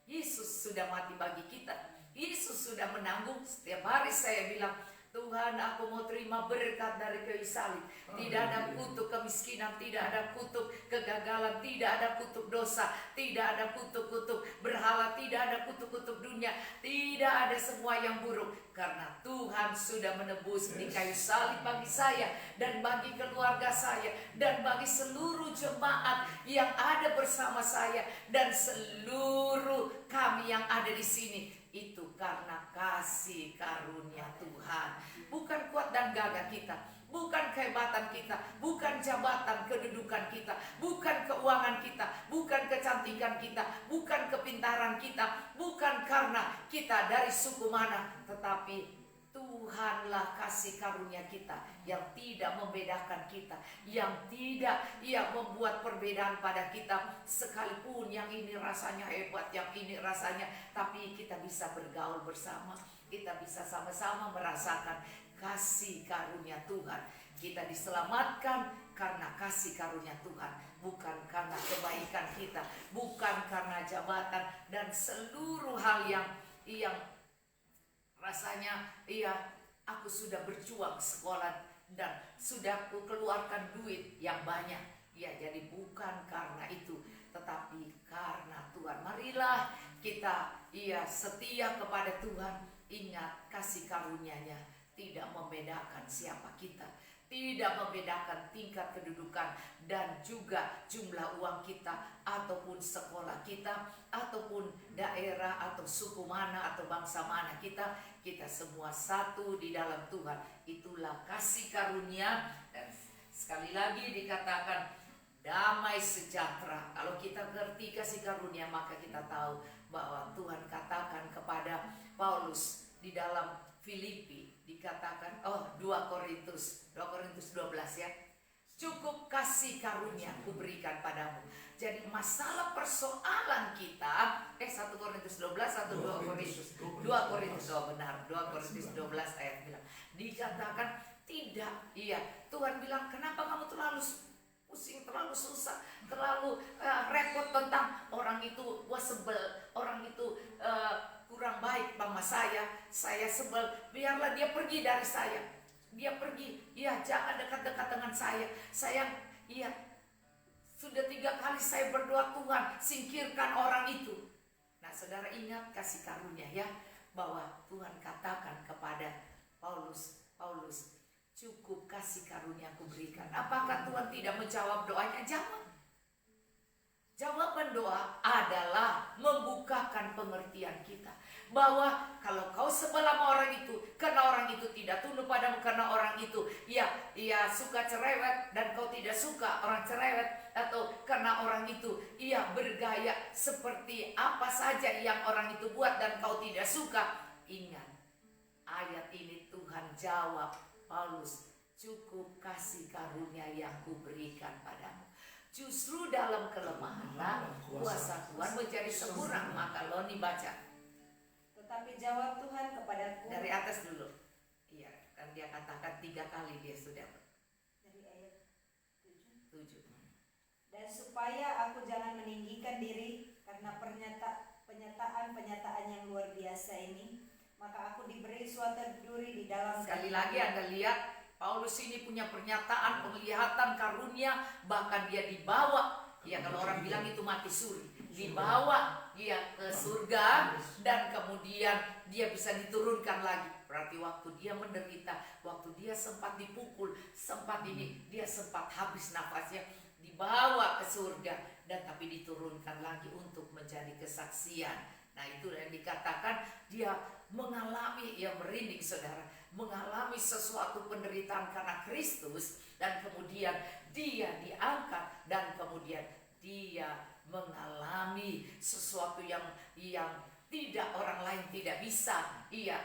Yesus sudah mati bagi kita. Yesus sudah menanggung. Setiap hari saya bilang, Tuhan, aku mau terima berkat dari kayu salib. Tidak ada kutuk kemiskinan, tidak ada kutuk kegagalan, tidak ada kutuk dosa, tidak ada kutuk-kutuk berhala, tidak ada kutuk-kutuk dunia, tidak ada semua yang buruk. Karena Tuhan sudah menebus di kayu salib bagi saya dan bagi keluarga saya dan bagi seluruh jemaat yang ada bersama saya dan seluruh kami yang ada di sini. Itu karena kasih karunia Tuhan. Bukan kuat dan gagah kita, bukan kehebatan kita, bukan jabatan kedudukan kita, bukan keuangan kita, bukan kecantikan kita, bukan kepintaran kita, bukan karena kita dari suku mana, tetapi Tuhanlah kasih karunia kita yang tidak membedakan kita, yang tidak membuat perbedaan pada kita, sekalipun yang ini rasanya hebat, yang ini rasanya, tapi kita bisa bergaul bersama, kita bisa sama-sama merasakan kasih karunia Tuhan. Kita diselamatkan karena kasih karunia Tuhan, bukan karena kebaikan kita, bukan karena jabatan dan seluruh hal yang rasanya aku sudah berjuang sekolah dan sudah aku keluarkan duit yang banyak. Jadi bukan karena itu, tetapi karena Tuhan. Marilah kita setia kepada Tuhan. Ingat, kasih karunia-Nya tidak membedakan siapa kita, tidak membedakan tingkat kedudukan dan juga jumlah uang kita ataupun sekolah kita ataupun daerah atau suku mana atau bangsa mana kita semua satu di dalam Tuhan. Itulah kasih karunia. Dan sekali lagi dikatakan damai sejahtera. Kalau kita ngerti kasih karunia, maka kita tahu bahwa Tuhan katakan kepada Paulus di dalam Filipi, dikatakan 2 Korintus 12 ya. Cukup kasih karunia kuberikan padamu. Jadi masalah persoalan kita 1 Korintus 12 atau 2 Korintus 12 ayat bilang, dikatakan tidak. Tuhan bilang, kenapa kamu terlalu pusing, terlalu susah, terlalu repot tentang orang itu, gua sebel, orang itu kurang baik sama saya sebel, biarlah dia pergi dari saya. Dia pergi, jangan dekat-dekat dengan saya. Sudah 3 kali saya berdoa, Tuhan singkirkan orang itu. Nah, saudara ingat kasih karunia ya, bahwa Tuhan katakan kepada Paulus, cukup kasih karunia aku berikan. Apakah Tuhan tidak menjawab doanya? Jawab. Jawaban doa adalah membukakan pengertian kita, bahwa kalau kau sebel sama orang itu, karena orang itu tidak tunduk padamu, karena orang itu suka cerewet dan kau tidak suka orang cerewet, atau karena orang itu bergaya seperti apa saja yang orang itu buat dan kau tidak suka. Ingat, ayat ini Tuhan jawab Paulus, cukup kasih karunia yang kuberikan padamu. Justru dalam kelemahanlah kuasa Tuhan menjadi sempurna. Maka Loni baca. Tetapi jawab Tuhan kepadaku. Dari atas dulu. Kan dia katakan 3 kali dia sudah. Dari ayat 7. Dan supaya aku jangan meninggikan diri karena penyataan yang luar biasa ini, maka aku diberi suatu duri di dalam. Sekali lagi Anda lihat, Paulus ini punya pernyataan, penglihatan, karunia, bahkan dia dibawa. Ya, kalau orang bilang itu mati suri, dibawa dia ke surga dan kemudian dia bisa diturunkan lagi. Berarti waktu dia menderita, waktu dia sempat dipukul, dia sempat habis nafasnya, dibawa ke surga dan tapi diturunkan lagi untuk menjadi kesaksian. Nah, itu yang dikatakan dia mengalami, ya merinding saudara, mengalami sesuatu penderitaan karena Kristus, dan kemudian dia diangkat, dan kemudian dia mengalami sesuatu yang tidak orang lain tidak bisa dia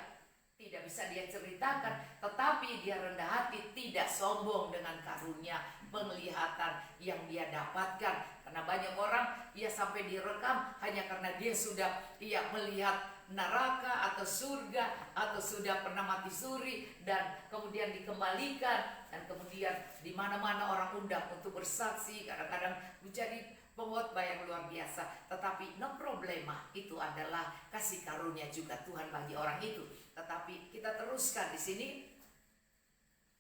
ceritakan, tetapi dia rendah hati, tidak sombong dengan karunia penglihatan yang dia dapatkan. Karena banyak orang sampai direkam hanya karena dia sudah melihat neraka atau surga atau sudah pernah mati suri dan kemudian dikembalikan, dan kemudian di mana-mana orang undang untuk bersaksi, kadang-kadang menjadi pengkhotbah yang luar biasa. Tetapi no problema, itu adalah kasih karunia juga Tuhan bagi orang itu. Tetapi kita teruskan di sini,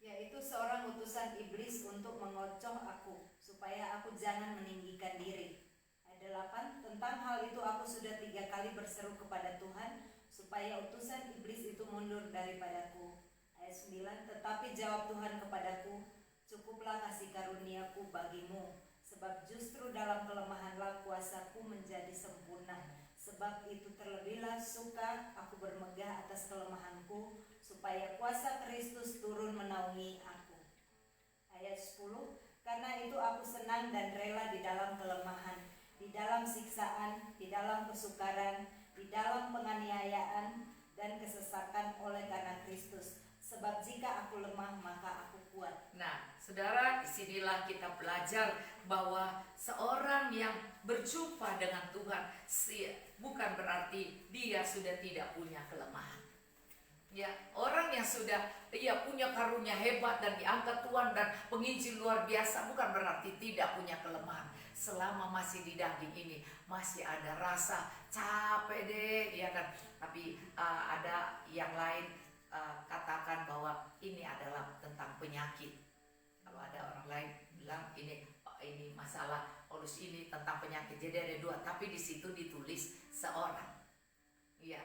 yaitu seorang utusan iblis untuk mengocoh aku supaya aku jangan meninggikan diri. Ayat 8, tentang hal itu aku sudah 3 kali berseru kepada Tuhan supaya utusan iblis itu mundur daripadaku. Ayat 9, tetapi jawab Tuhan kepadaku, cukuplah kasih karuniaku bagimu, sebab justru dalam kelemahanlah kuasaku menjadi sempurna. Sebab itu terlebihlah suka aku bermegah atas kelemahanku, supaya kuasa Kristus turun menaungi aku. Ayat 10, karena itu aku senang dan rela di dalam kelemahan, di dalam siksaan, di dalam kesukaran, di dalam penganiayaan dan kesesakan oleh karena Kristus. Sebab jika aku lemah maka aku kuat. Nah, saudara, disinilah kita belajar bahwa seorang yang berjumpa dengan Tuhan bukan berarti dia sudah tidak punya kelemahan. Ya, orang yang sudah punya karunia hebat dan diangkat Tuhan dan penginjil luar biasa bukan berarti tidak punya kelemahan. Selama masih di daging ini masih ada rasa capek deh, ya kan. Tapi ada yang lain katakan bahwa ini adalah tentang penyakit. Kalau ada orang lain bilang ini masalah Paulus ini tentang penyakit. Jadi ada 2, tapi di situ ditulis seorang. Iya,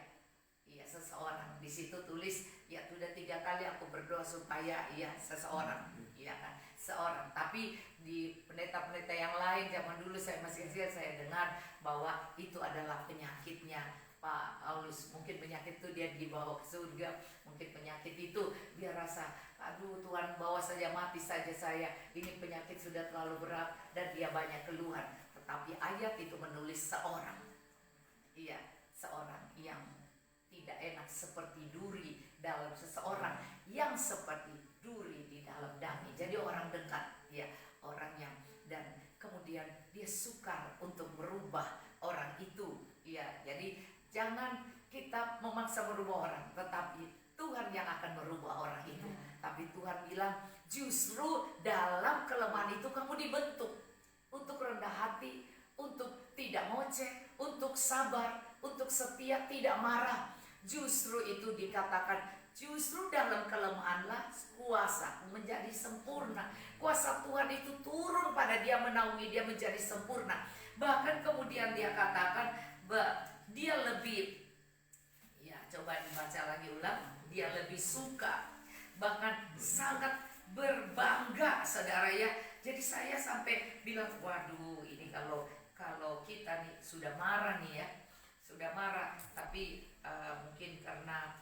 seseorang. Di situ tulis sudah 3 kali aku berdoa supaya seseorang, iya kan, seorang. Tapi di pendeta-pendeta yang lain zaman dulu saya masih kecil, saya dengar bahwa itu adalah penyakitnya Pak Paulus. Mungkin penyakit itu dia dibawa ke surga, mungkin penyakit itu dia rasa, aduh Tuhan bawa saja, mati saja saya, ini penyakit sudah terlalu berat, dan dia banyak keluhan. Tetapi ayat itu menulis seorang, seorang yang tidak enak seperti duri dalam seseorang yang seperti duri di dalam daging. Jadi orang dekat, orang yang, dan kemudian dia sukar untuk merubah orang itu. Jadi jangan kita memaksa merubah orang, tetapi Tuhan yang akan merubah orang itu. Tapi Tuhan bilang, justru dalam kelemahan itu kamu dibentuk untuk rendah hati, untuk tidak ngoceh, untuk sabar, untuk setia, tidak marah. Justru itu dikatakan, justru dalam kelemahanlah kuasa menjadi sempurna. Kuasa Tuhan itu turun pada dia, menaungi dia menjadi sempurna. Bahkan kemudian dia katakan, dia lebih, coba dibaca lagi ulang, dia lebih suka, bahkan sangat berbangga, saudara ya. Jadi saya sampai bilang, waduh, ini kalau kita nih sudah marah nih sudah marah, tapi mungkin karena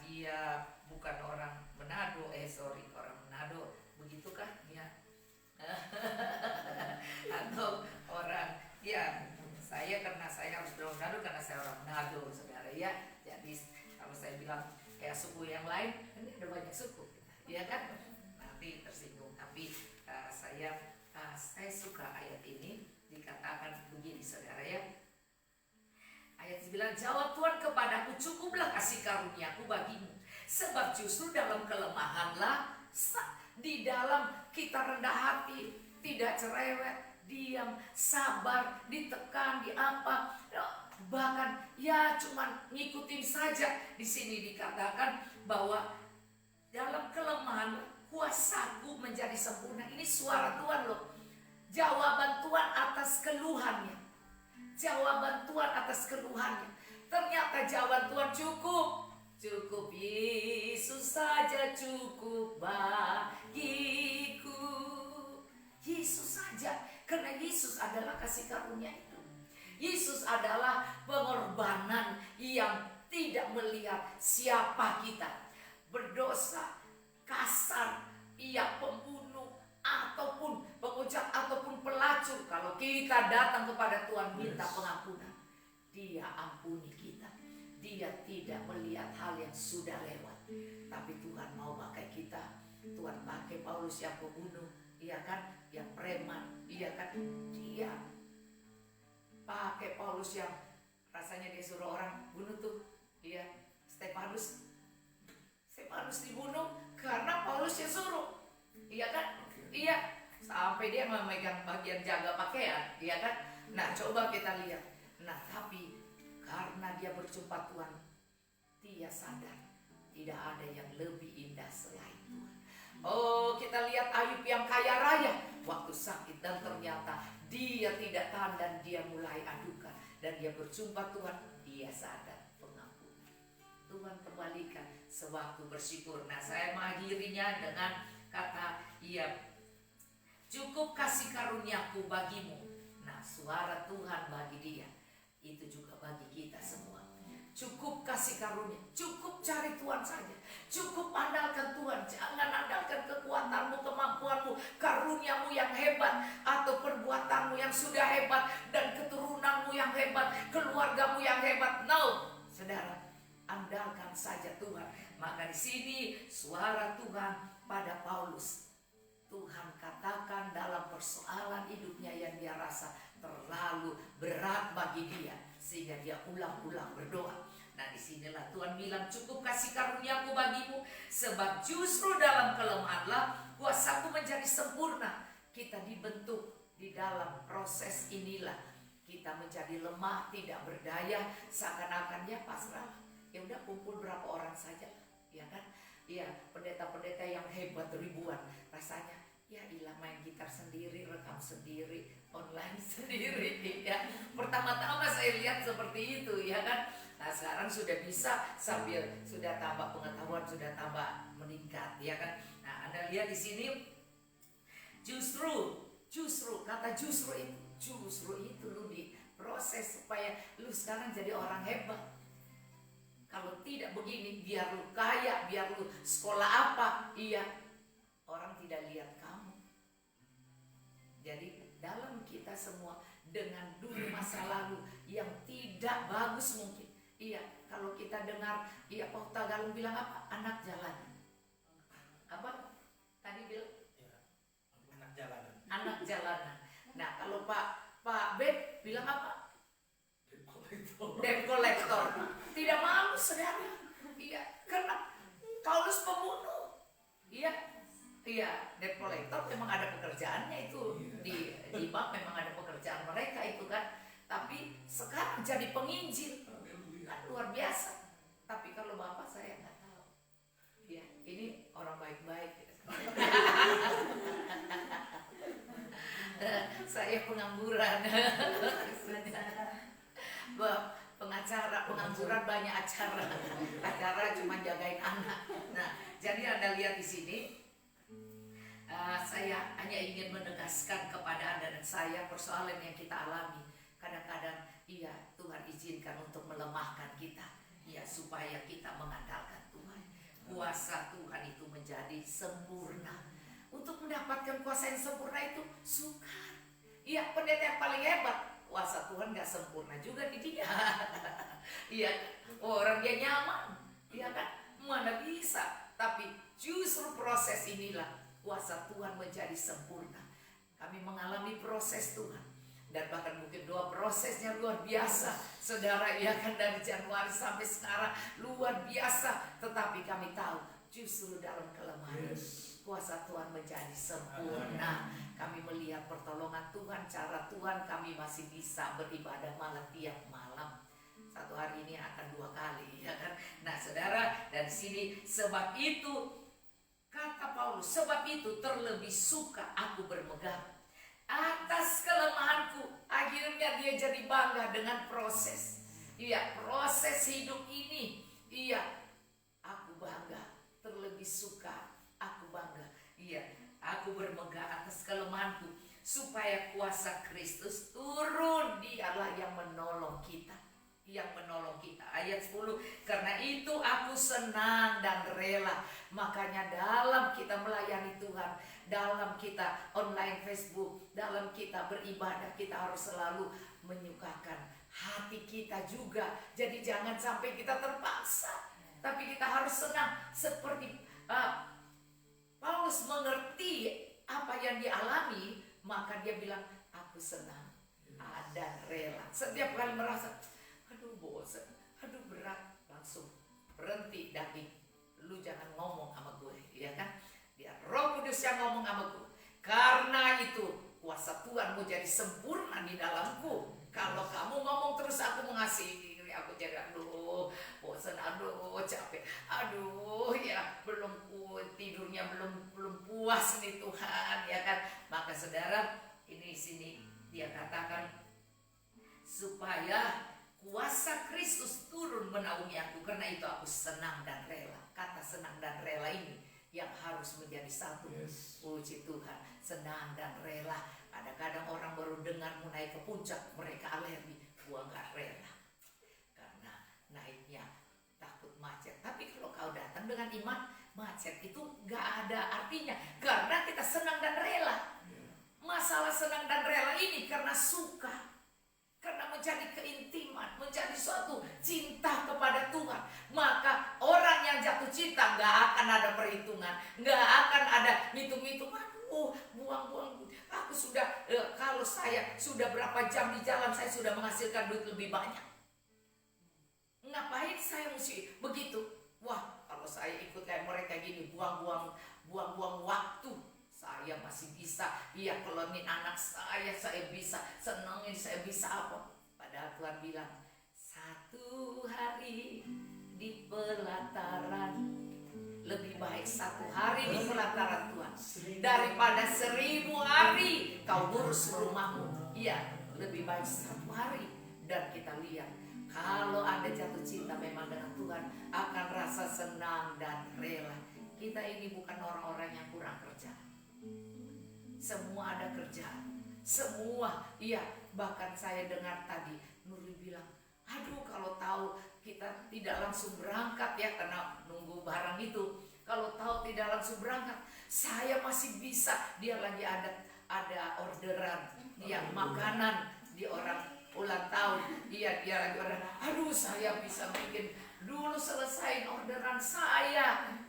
dia bukan orang Manado, orang Manado, begitukah ya? Atau orang, saya karena saya harus bilang Manado karena saya orang Manado, saudara ya. Jadi kalau saya bilang kayak suku yang lain, ini ada banyak suku, ya kan? Nanti tersinggung. Tapi saya suka ayat ini, dikatakan begini, saudara ya. Ayat 9, jawab Tuhan kepadaku, cukuplah kasih karuniaku bagimu, sebab justru dalam kelemahanlah, di dalam kita rendah hati, tidak cerewet, diam, sabar, ditekan, di apa, bahkan ya cuman ngikutin saja. Di sini dikatakan bahwa dalam kelemahan kuasaku menjadi sempurna. Ini suara Tuhan loh. Jawaban Tuhan atas keluhannya. Jawaban Tuhan atas keluhannya. Ternyata jawaban Tuhan cukup. Cukup Yesus saja cukup bagiku. Yesus saja. Karena Yesus adalah kasih karunia itu. Yesus adalah pengorbanan yang tidak melihat siapa kita. Berdosa, kasar, ia pembunuh, ataupun pengucap, ataupun pelacur. Kalau kita datang kepada Tuhan minta pengampunan, Dia ampuni kita. Dia tidak melihat hal yang sudah lewat. Tapi Tuhan mau pakai kita. Tuhan pakai Paulus yang pembunuh, iya kan, yang preman, iya kan. Dia pakai Paulus yang rasanya dia suruh orang bunuh tuh, iya, Stefanus dibunuh karena Paulus yang suruh, iya kan, iya, sampai dia memegang bagian jaga pakaian, iya kan. Nah coba kita lihat. Nah tapi karena dia berjumpa Tuhan, dia sadar tidak ada yang lebih indah selain Tuhan. Oh, kita lihat Ayub yang kaya raya waktu sakit, dan ternyata dia tidak tahan dan dia mulai adukan, dan dia berjumpa Tuhan, dia sadar pengampunan. Tuhan kembalikan sewaktu bersyukur. Nah saya mengakhirinya dengan kata, iya, cukup kasih karuniaku bagimu. Nah suara Tuhan bagi dia itu juga bagi kita semua. Cukup kasih karunia, cukup cari Tuhan saja, cukup andalkan Tuhan. Jangan andalkan kekuatanmu, kemampuanmu, karuniamu yang hebat, atau perbuatanmu yang sudah hebat, dan keturunanmu yang hebat, keluargamu yang hebat. No, saudara, andalkan saja Tuhan. Maka di sini suara Tuhan pada Paulus. Tuhan katakan dalam persoalan hidupnya yang dia rasa terlalu berat bagi dia, sehingga dia ulang-ulang berdoa. Nah disinilah Tuhan bilang, cukup kasih karuniaku bagimu, sebab justru dalam kelemahanlah kuasaku menjadi sempurna. Kita dibentuk di dalam proses inilah. Kita menjadi lemah, tidak berdaya, seakan-akan ya pasrah. Ya udah kumpul berapa orang saja, ya kan? Ya pendeta-pendeta yang hebat ribuan, rasanya ya ilah main gitar sendiri, rekam sendiri, online sendiri, ya. Pertama-tama saya lihat seperti itu, ya kan. Nah sekarang sudah bisa, sambil sudah tambah pengetahuan, sudah tambah meningkat, ya kan. Nah Anda lihat di sini, justru kata justru itu lu diproses supaya lu sekarang jadi orang hebat. Kalau tidak begini, biar lu kaya, biar lu sekolah apa, iya, orang tidak lihat kamu. Jadi dalam kita semua, dengan dulu masa lalu yang tidak bagus mungkin, iya, kalau kita dengar, iya, Pak Tagalung bilang apa? Anak jalanan. Apa? Tadi bilang? Ya, anak jalanan. Anak jalanan. Nah kalau Pak Beb bilang apa? Debt collector. Tidak malu saudara. Iya, karena Paulus pembunuh. Iya, debt collector memang ada pekerjaannya itu di bank, memang ada pekerjaan mereka itu kan. Tapi sekarang jadi penginjil, kan luar biasa. Tapi kalau bapak saya nggak tahu. Ya, ini orang baik-baik. Saya pengangguran. Pengacara, pengangguran banyak acara cuma jagain anak. Nah, jadi Anda lihat di sini, saya hanya ingin menegaskan kepada Anda dan saya persoalan yang kita alami. Kadang-kadang, iya, Tuhan izinkan untuk melemahkan kita, ya, supaya kita mengandalkan Tuhan. Kuasa Tuhan itu menjadi sempurna. Untuk mendapatkan kuasa yang sempurna itu sukar. Iya, pendeta yang paling hebat, kuasa Tuhan gak sempurna juga di dia. Iya, orang dia nyaman, iya kan, mana bisa. Tapi justru proses inilah kuasa Tuhan menjadi sempurna. Kami mengalami proses Tuhan, dan bahkan mungkin doa prosesnya luar biasa, saudara, iya kan, dari Januari sampai sekarang luar biasa. Tetapi kami tahu justru dalam kelemahan Yes. kuasa Tuhan menjadi sempurna. Kami melihat pertolongan Tuhan, cara Tuhan, kami masih bisa beribadah malam tiap malam. Satu hari ini akan 2 kali, ya kan? Nah, saudara, dari sini sebab itu kata Paulus, sebab itu terlebih suka aku bermegah atas kelemahanku. Akhirnya dia jadi bangga dengan proses. Iya, proses hidup ini. Iya, aku bangga, terlebih suka aku bangga. Iya, aku bermegah atas kelemahanku supaya kuasa Kristus turun. Dialah yang menolong kita. Yang menolong kita. Ayat 10, karena itu aku senang dan rela. Makanya dalam kita melayani Tuhan, dalam kita online Facebook, dalam kita beribadah, kita harus selalu menyukakan hati kita juga. Jadi jangan sampai kita terpaksa, tapi kita harus senang. Seperti Paulus mengerti apa yang dialami, maka dia bilang aku senang dan rela. Setiap kali merasa aduh bosan, aduh berat, langsung berhenti daging. Lu jangan ngomong sama gue, ya kan? Biar Roh Kudus yang ngomong sama gue. Karena itu kuasa Tuhan mau jadi sempurna di dalamku. Kalau kamu ngomong terus aku mengasihi diri, aku jadi aduh bosan, aduh capek, aduh ya belum tidurnya belum puas nih Tuhan, ya kan? Maka saudara, ini sini dia katakan supaya kuasa Kristus turun menaungi aku, karena itu aku senang dan rela. Kata senang dan rela ini yang harus menjadi satu. Yes. Puji Tuhan, senang dan rela. Kadang-kadang orang baru dengar mau naik ke puncak, mereka alergi. Gua gak rela karena naiknya takut macet. Tapi kalau kau datang dengan iman, macet itu gak ada artinya, karena kita senang dan rela. Masalah senang dan rela ini karena suka, karena menjadi keintiman, menjadi suatu cinta kepada Tuhan. Maka orang yang jatuh cinta gak akan ada perhitungan, gak akan ada hitung-hitung. Aduh, buang-buang. Aku sudah, kalau saya sudah berapa jam di jalan, saya sudah menghasilkan duit lebih banyak. Ngapain saya mesti begitu? Wah, kalau saya ikut kayak mereka gini, buang-buang waktu. Saya masih bisa, iya kelonin anak saya bisa, senengin, saya bisa apa? Padahal Tuhan bilang, 1 hari di pelataran, lebih baik 1 hari di pelataran Tuhan daripada 1000 hari kau ngurus rumahmu. Iya, lebih baik 1 hari. Dan kita lihat, kalau Anda jatuh cinta memang dengan Tuhan, akan rasa senang dan rela. Kita ini bukan orang-orang yang kurang kerja. Semua ada kerjaan, semua, iya. Bahkan saya dengar tadi Nuri bilang, aduh kalau tahu kita tidak langsung berangkat ya, karena nunggu barang itu. Kalau tahu tidak langsung berangkat, saya masih bisa. Dia lagi ada orderan, dia makanan di orang ulang tahun, iya dia lagi orderan. Aduh saya bisa bikin dulu selesai orderan saya.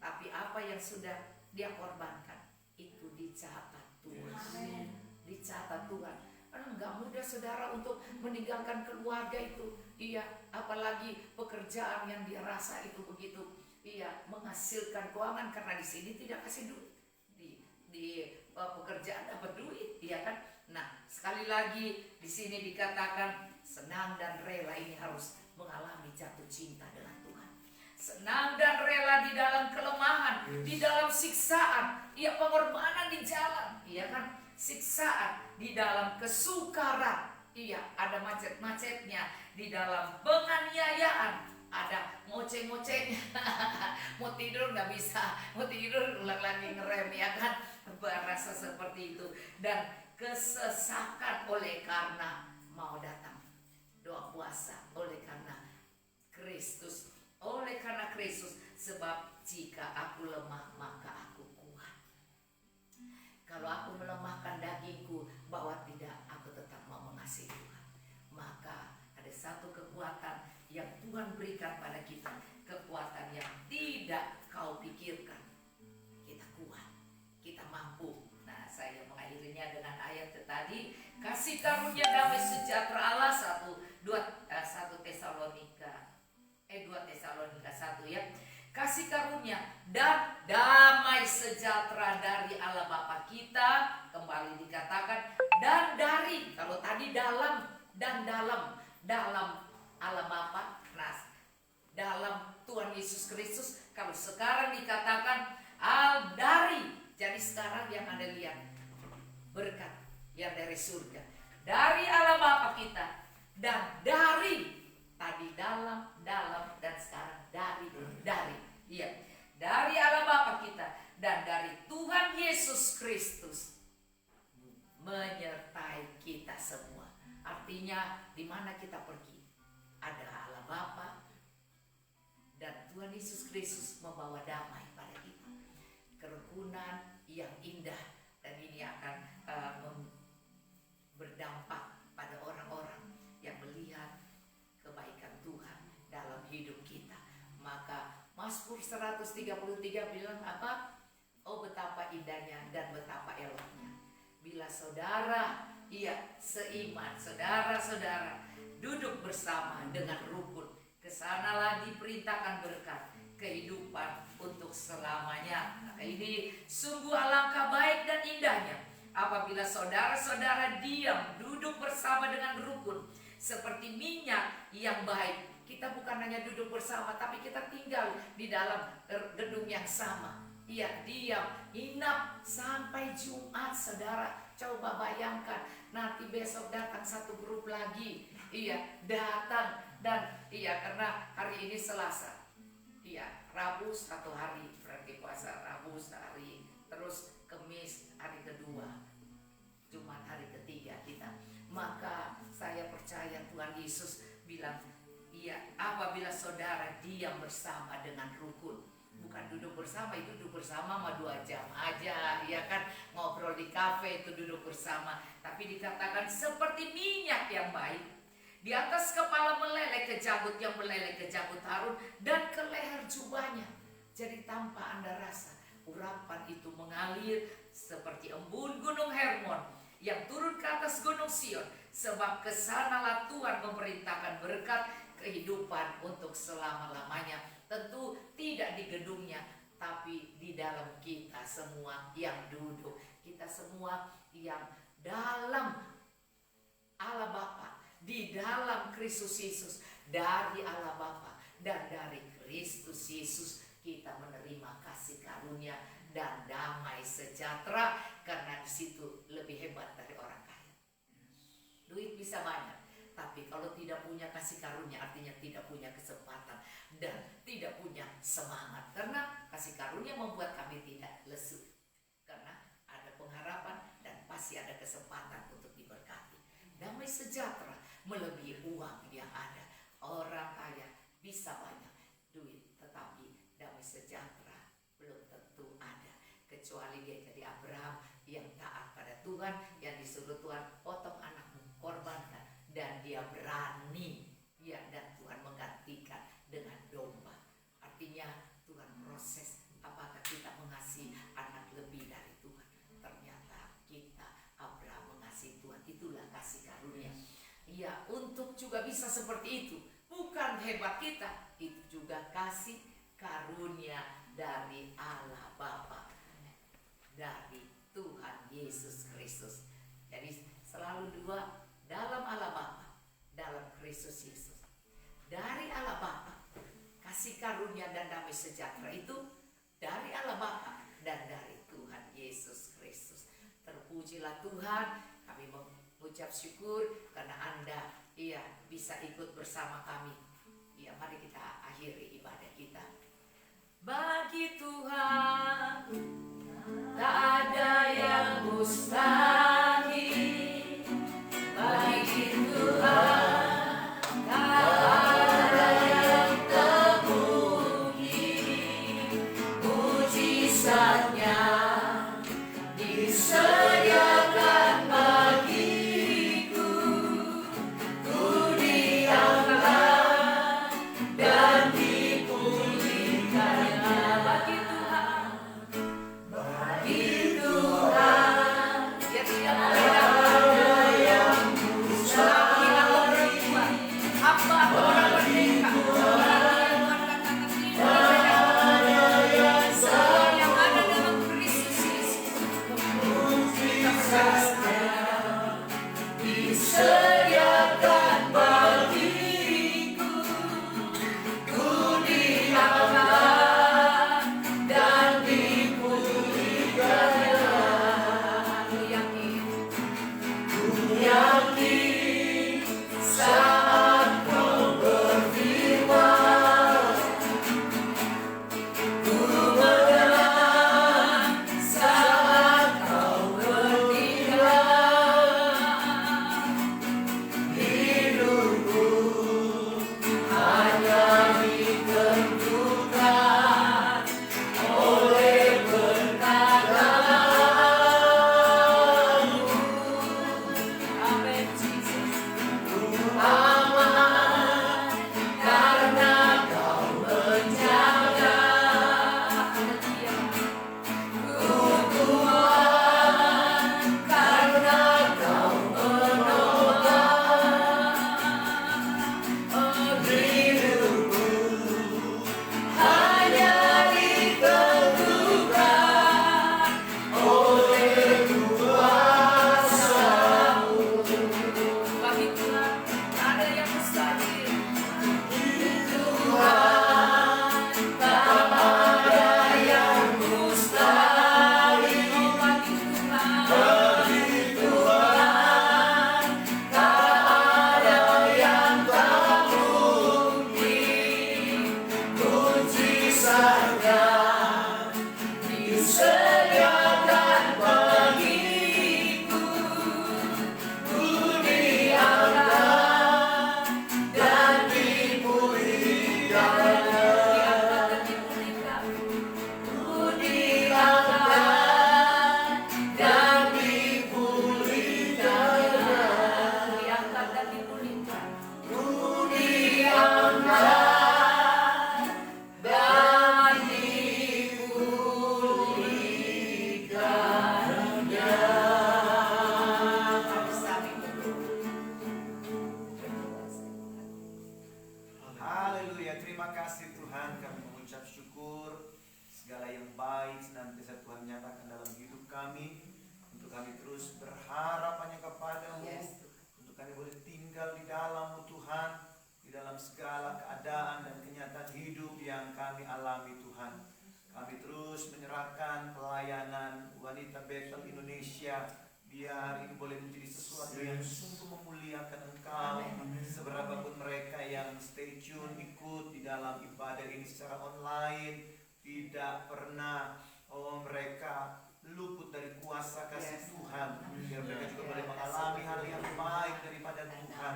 Tapi apa yang sudah dia korbankan itu dicatat Tuhan. Dicatat Tuhan. Enggak mudah saudara untuk meninggalkan keluarga itu. Iya, apalagi pekerjaan yang dia rasa itu begitu. Iya, menghasilkan keuangan, karena di sini tidak kasih duit. Di pekerjaan dapat duit, iya kan? Nah, sekali lagi di sini dikatakan senang dan rela ini harus mengalami jatuh cinta dengan Tuhan. Senang dan rela di dalam kelemahan, di dalam siksaan, iya pengorbanan di jalan, iya kan? Siksaan di dalam kesukaran, iya ada macet-macetnya, di dalam penganiayaan, ada ngoceh-ngocehnya. Mau tidur nggak bisa, mau tidur lagi ngerem, ya kan? Berasa seperti itu. Dan kesesakan oleh karena mau datang doa puasa, oleh karena Kristus, oleh karena Kristus. Sebab jika aku lemah maka aku kuat. Kalau aku melemahkan dagingku bahwa tidak, aku tetap mau mengasihi Tuhan. Maka ada satu kekuatan yang Tuhan berikan pada kita, kekuatan yang tidak kau pikirkan. Kita kuat, kita mampu. Nah, saya mengakhirinya dengan ayat tadi, kasih karunia damai sejahtera Allah 2 Tesalonika 1 ya. kasih karunia, dan damai sejahtera dari Allah Bapa kita. Kembali dikatakan, dan dari, kalau tadi dalam dan dalam Allah Bapa, nah dalam Tuhan Yesus Kristus. Kalau sekarang dikatakan dari, jadi sekarang yang Anda lihat berkat yang dari surga, dari Allah Bapa kita, dan dari tadi dalam dan sekarang dari iya, dari Allah Bapa kita dan dari Tuhan Yesus Kristus menyertai kita semua. Artinya di mana kita pergi ada Allah Bapa dan Tuhan Yesus Kristus membawa damai pada kita, kerukunan yang indah, dan ini akan berdampak pada orang-orang yang melihat kebaikan Tuhan dalam hidup kita. Maka Mazmur 133 bilang apa? Oh betapa indahnya dan betapa eloknya bila saudara, seiman, saudara-saudara duduk bersama dengan rukun. Kesanalah diperintahkan berkat kehidupan untuk selamanya. Maka ini sungguh alangkah baik dan indahnya apabila saudara-saudara diam duduk bersama dengan rukun, seperti minyak yang baik. Kita bukan hanya duduk bersama, tapi kita tinggal di dalam gedung yang sama. Iya, diam, inap sampai Jumat, saudara. Coba bayangkan, nanti besok datang satu grup lagi. Iya, datang. Dan iya, karena hari ini Selasa. Iya, Rabu satu hari, berarti puasa Rabu sehari. Terus Kamis hari kedua, Jumat hari ketiga kita. Maka saya percaya Tuhan Yesus bilang, iya, apabila saudara diam bersama dengan rukun. Bukan duduk bersama, itu duduk bersama mah 2 jam aja, ya kan, ngobrol di kafe itu duduk bersama. Tapi dikatakan seperti minyak yang baik di atas kepala meleleh ke janggut, yang meleleh ke janggut Harun dan ke leher jubahnya. Jadi tanpa Anda rasa urapan itu mengalir seperti embun gunung Hermon yang turun ke atas gunung Sion, sebab kesanalah Tuhan memerintahkan berkat kehidupan untuk selama-lamanya. Tentu tidak di gedungnya, tapi di dalam kita semua yang duduk, kita semua yang dalam Allah Bapa, di dalam Kristus Yesus, dari Allah Bapa dan dari Kristus Yesus kita menerima kasih karunia dan damai sejahtera, karena di situ lebih hebat dari orang kaya. Duit bisa banyak, tapi kalau tidak punya kasih karunia artinya tidak punya kesempatan dan tidak punya semangat. Karena kasih karunia membuat kami tidak lesu, karena ada pengharapan dan pasti ada kesempatan untuk diberkati. Damai sejahtera melebihi uang yang ada. Orang kaya bisa banyak duit, tetapi damai sejahtera belum tentu ada, kecuali dia jadi Abraham yang taat pada Tuhan, yang disuruh Tuhan potong anakmu, korbankan, dan dia berani, ya, dan Tuhan menggantikan dengan domba. Artinya Tuhan proses apakah kita mengasihi anak lebih dari Tuhan. Ternyata kita, Abraham, mengasihi Tuhan. Itulah kasih karunia. Ya, untuk juga bisa seperti itu, bukan hebat kita, itu juga kasih karunia dari Allah Bapa, dari Tuhan Yesus Kristus. Jadi selalu dua, dalam Allah Bapa, dalam Kristus Yesus. Dari Allah Bapa, kasih karunia dan damai sejahtera itu dari Allah Bapa dan dari Tuhan Yesus Kristus. Terpujilah Tuhan, kami mengucap syukur karena Anda bisa ikut bersama kami. Ya, mari kita akhiri ibadah kita. Bagi Tuhan tak ada yang mustahil. Bagi Tuhan tak ada yang tak mungkin. Mujizatnya disediakan bagiku. Ku diangkat dan dipulihkannya. Bagi Tuhan, bagi Tuhan, ya tidak Haleluya, terima kasih Tuhan, kami mengucap syukur segala yang baik senantiasa Tuhan nyatakan dalam hidup kami, untuk kami terus berharap hanya kepadamu, untuk kami boleh tinggal di dalam-Mu Tuhan, di dalam segala keadaan dan kenyataan hidup yang kami alami Tuhan. Kami terus menyerahkan pelayanan Wanita Bethel Indonesia, biar ini boleh menjadi sesuatu yang sungguh memuliakan Engkau. Seberapapun mereka yang stay tune ikut di dalam ibadah ini secara online, tidak pernah mereka luput dari kuasa kasih Tuhan. Biar mereka juga boleh mengalami hal yang baik daripada Tuhan.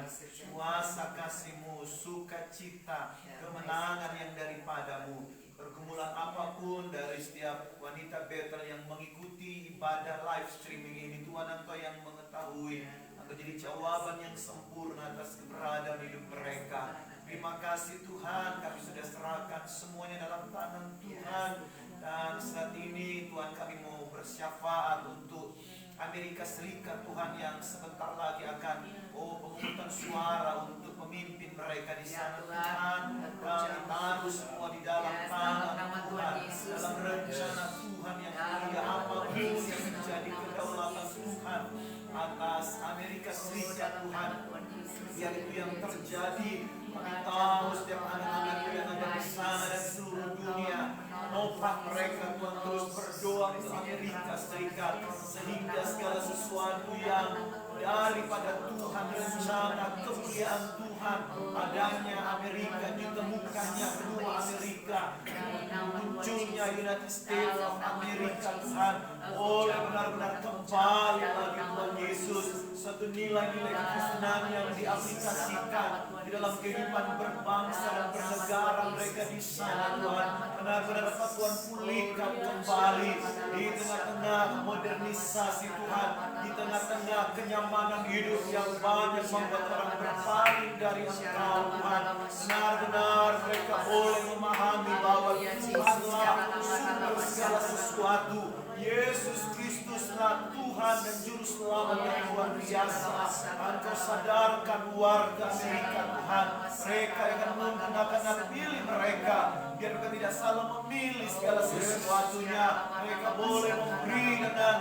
Kuasa kasih-Mu, sukacita, kemenangan yang daripadamu. Pergumulan apapun dari setiap wanita Bethel yang mengikuti ibadah live streaming ini, Tuhan Engkau yang mengetahui. Engkau jadi jawaban yang sempurna atas keberadaan hidup mereka. Terima kasih Tuhan, kami sudah serahkan semuanya dalam tangan Tuhan. Dan saat ini Tuhan kami mau bersyafaat untuk Amerika Serikat Tuhan, yang sebentar lagi akan pemungutan suara untuk memimpin mereka di sana Tuhan. Kami taruh semua di dalam tangan Tuhan, dalam rencana Tuhan yang mulia. Apapun yang menjadi kedaulatan Tuhan atas Amerika Serikat Tuhan, biar itu yang terjadi. Kami tahu setiap anak-anak yang ada di sana dan seluruh dunia, nopang mereka Tuhan terus berdoa untuk Amerika Serikat, sehingga segala sesuatu yang daripada Tuhan, rencana kemuliaan Tuhan, adanya Amerika, ditemukannya benua Amerika, munculnya United States of America Tuhan, oleh benar-benar kembali lagi Tuhan Yesus, satu nilai-nilai kekristenan yang diaplikasikan di dalam kehidupan berbangsa dan bernegara mereka di sana Tuhan. Benar-benar dapat Tuhan pulihkan kembali di tengah-tengah modernisasi Tuhan, di tengah-tengah kenyamanan hidup yang banyak membuat orang berpaling dari Engkau Tuhan. Benar-benar mereka boleh memahami bahwa Tuhanlah sumber segala sesuatu. Yesus Kristuslah Tuhan dan Juru Selamat yang luar biasa. Engkau sadarkan warga Amerika Tuhan, mereka yang akan menggunakan hak pilih mereka, biar mereka tidak salah memilih segala sesuatunya. Mereka boleh memberi dengan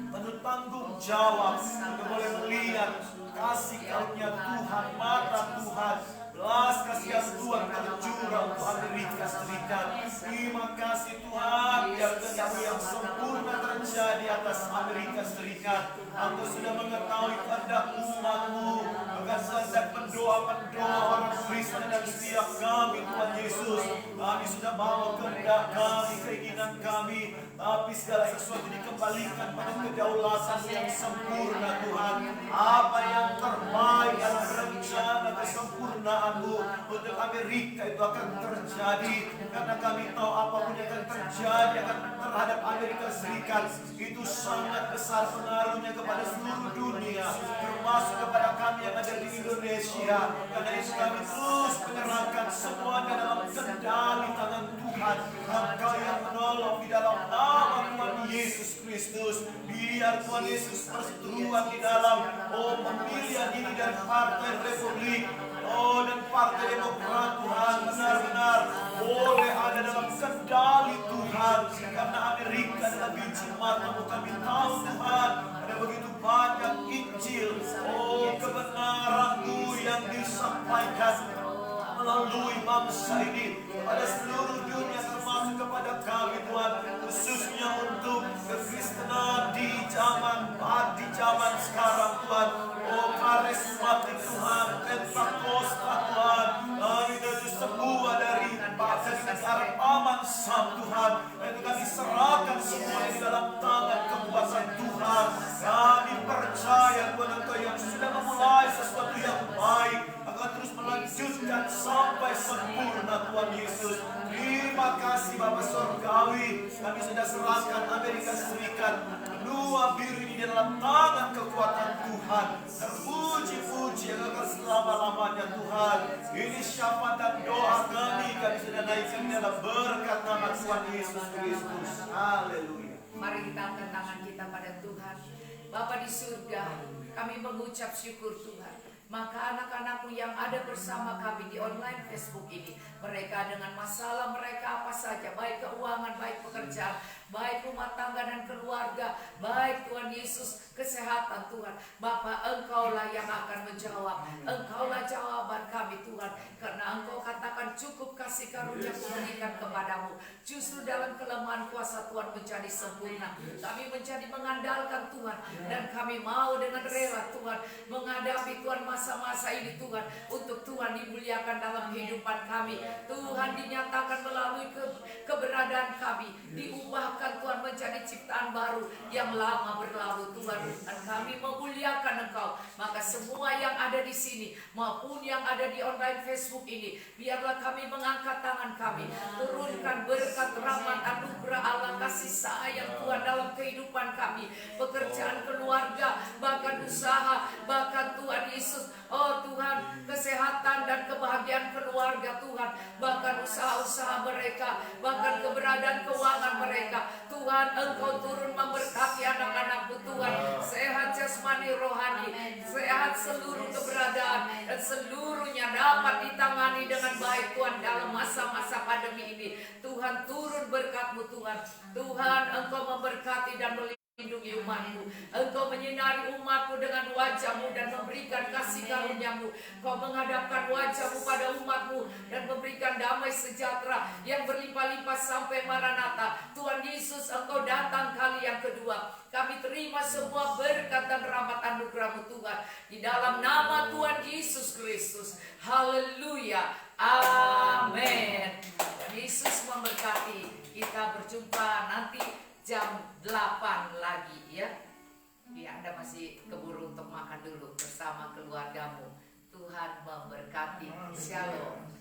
penuh tanggung jawab, mereka boleh melihat kasih karunia Tuhan, mata Tuhan, belas kasihan Tuhan tercurah untuk Amerika Serikat. Terima kasih Tuhan, biar kehendak yang sempurna terjadi atas Amerika Serikat. Engkau sudah mengetahui kehendak umat-Mu, bukan saja pendoa-pendoa orang Kristen dan setiap kami Tuhan Yesus. Kami sudah bawa kehendak kami, keinginan kami, tapi segala sesuatu dikembalikan pada kedaulatan yang sempurna Tuhan. Apa yang terbaik dalam rencana kesempurnaan-Mu untuk Amerika itu akan terjadi, karena kami tahu apapun yang akan terjadi akan terhadap Amerika Serikat itu sangat besar pengaruhnya kepada seluruh dunia, termasuk kepada kami yang ada di Indonesia. Karena itu kami terus menyerahkan semuanya dalam kendali tangan Tuhan. Engkau yang menolong di dalam nama Tuhan Yesus Kristus. Biar Tuhan Yesus persetujuan di dalam pemilihan ini dan Partai Republik dan Partai Demokrat Tuhan benar-benar boleh ada dalam kendali Tuhan. Karena Amerika adalah biji mata-Mu, kami tahu Tuhan ada begitu banyak Injil, kebenaran-Mu yang disampaikan melalui bangsa ini kepada seluruh dunia, termasuk kepada kami Tuhan, khususnya untuk kekristenan di zaman sekarang Tuhan. Karismatik Tuhan, Pentakosta Tuhan, itu sebuah dari negara aman Sam Tuhan. Itu kami serahkan semuanya di dalam tangan kekuasaan Tuhan. Kami percaya Tuhan, Engkau yang sudah memulai sesuatu yang baik akan terus melanjutkan sampai sempurna Tuhan Yesus. Terima kasih Bapa Surgawi, kami sudah serahkan Amerika Serikat benua biru ini dalam tangan kekuatan Tuhan. Terpuji-puji yang akan selama-lamanya Tuhan. Ini syafaat dan doa kami sudah naikkan dalam berkat nama Tuhan Yesus Kristus. Haleluya. Mari kita angkat tangan kita pada Tuhan. Bapa di surga, kami mengucap syukur Tuhan. Maka anak-anakmu yang ada bersama kami di online Facebook ini, mereka dengan masalah mereka apa saja, baik keuangan, baik pekerjaan, baik rumah tangga dan keluarga, baik Tuhan Yesus kesehatan Tuhan, Bapa, Engkaulah yang akan menjawab. Engkaulah jawaban kami Tuhan, karena Engkau katakan cukup kasih karunia kuberikan kepadamu. Justru dalam kelemahan kuasa Tuhan menjadi sempurna. Kami menjadi mengandalkan Tuhan, dan kami mau dengan rela Tuhan menghadapi Tuhan masa-masa ini Tuhan, untuk Tuhan dimuliakan dalam kehidupan kami. Tuhan dinyatakan melalui keberadaan kami, diubahkan Tuhan menjadi ciptaan baru, yang lama berlalu Tuhan, dan kami memuliakan Engkau. Maka semua yang ada di sini maupun yang ada di online Facebook ini, biarlah kami mengangkat tangan kami, turunkan berkat, rahmat, anugerah Allah, kasih sayang Tuhan dalam kehidupan kami, pekerjaan, keluarga, bahkan usaha, bahkan Tuhan Yesus, oh Tuhan, kesehatan dan kebahagiaan keluarga Tuhan, bahkan usaha-usaha mereka, bahkan keberadaan keuangan mereka. Tuhan, Engkau turun memberkati anak-anak-Mu Tuhan, sehat jasmani rohani, sehat seluruh keberadaan, dan seluruhnya dapat ditangani dengan baik Tuhan dalam masa-masa pandemi ini. Tuhan, turun berkat-Mu Tuhan. Tuhan, Engkau memberkati dan melindungi umat-Mu. Engkau menyinari umat-Mu dengan wajah-Mu dan memberikan kasih karunia-Mu. Kau menghadapkan wajah-Mu pada umat-Mu dan memberikan damai sejahtera yang berlimpah-limpah sampai Maranatha. Tuhan Yesus, Engkau datang kali yang kedua. Kami terima semua berkat dan rahmat anugerah-Mu Tuhan, di dalam nama Tuhan Yesus Kristus. Haleluya. Amin. Tuhan Yesus memberkati. Kita berjumpa nanti jam 8 lagi ya. Anda masih keburu untuk makan dulu bersama keluargamu. Tuhan memberkati. Shalom.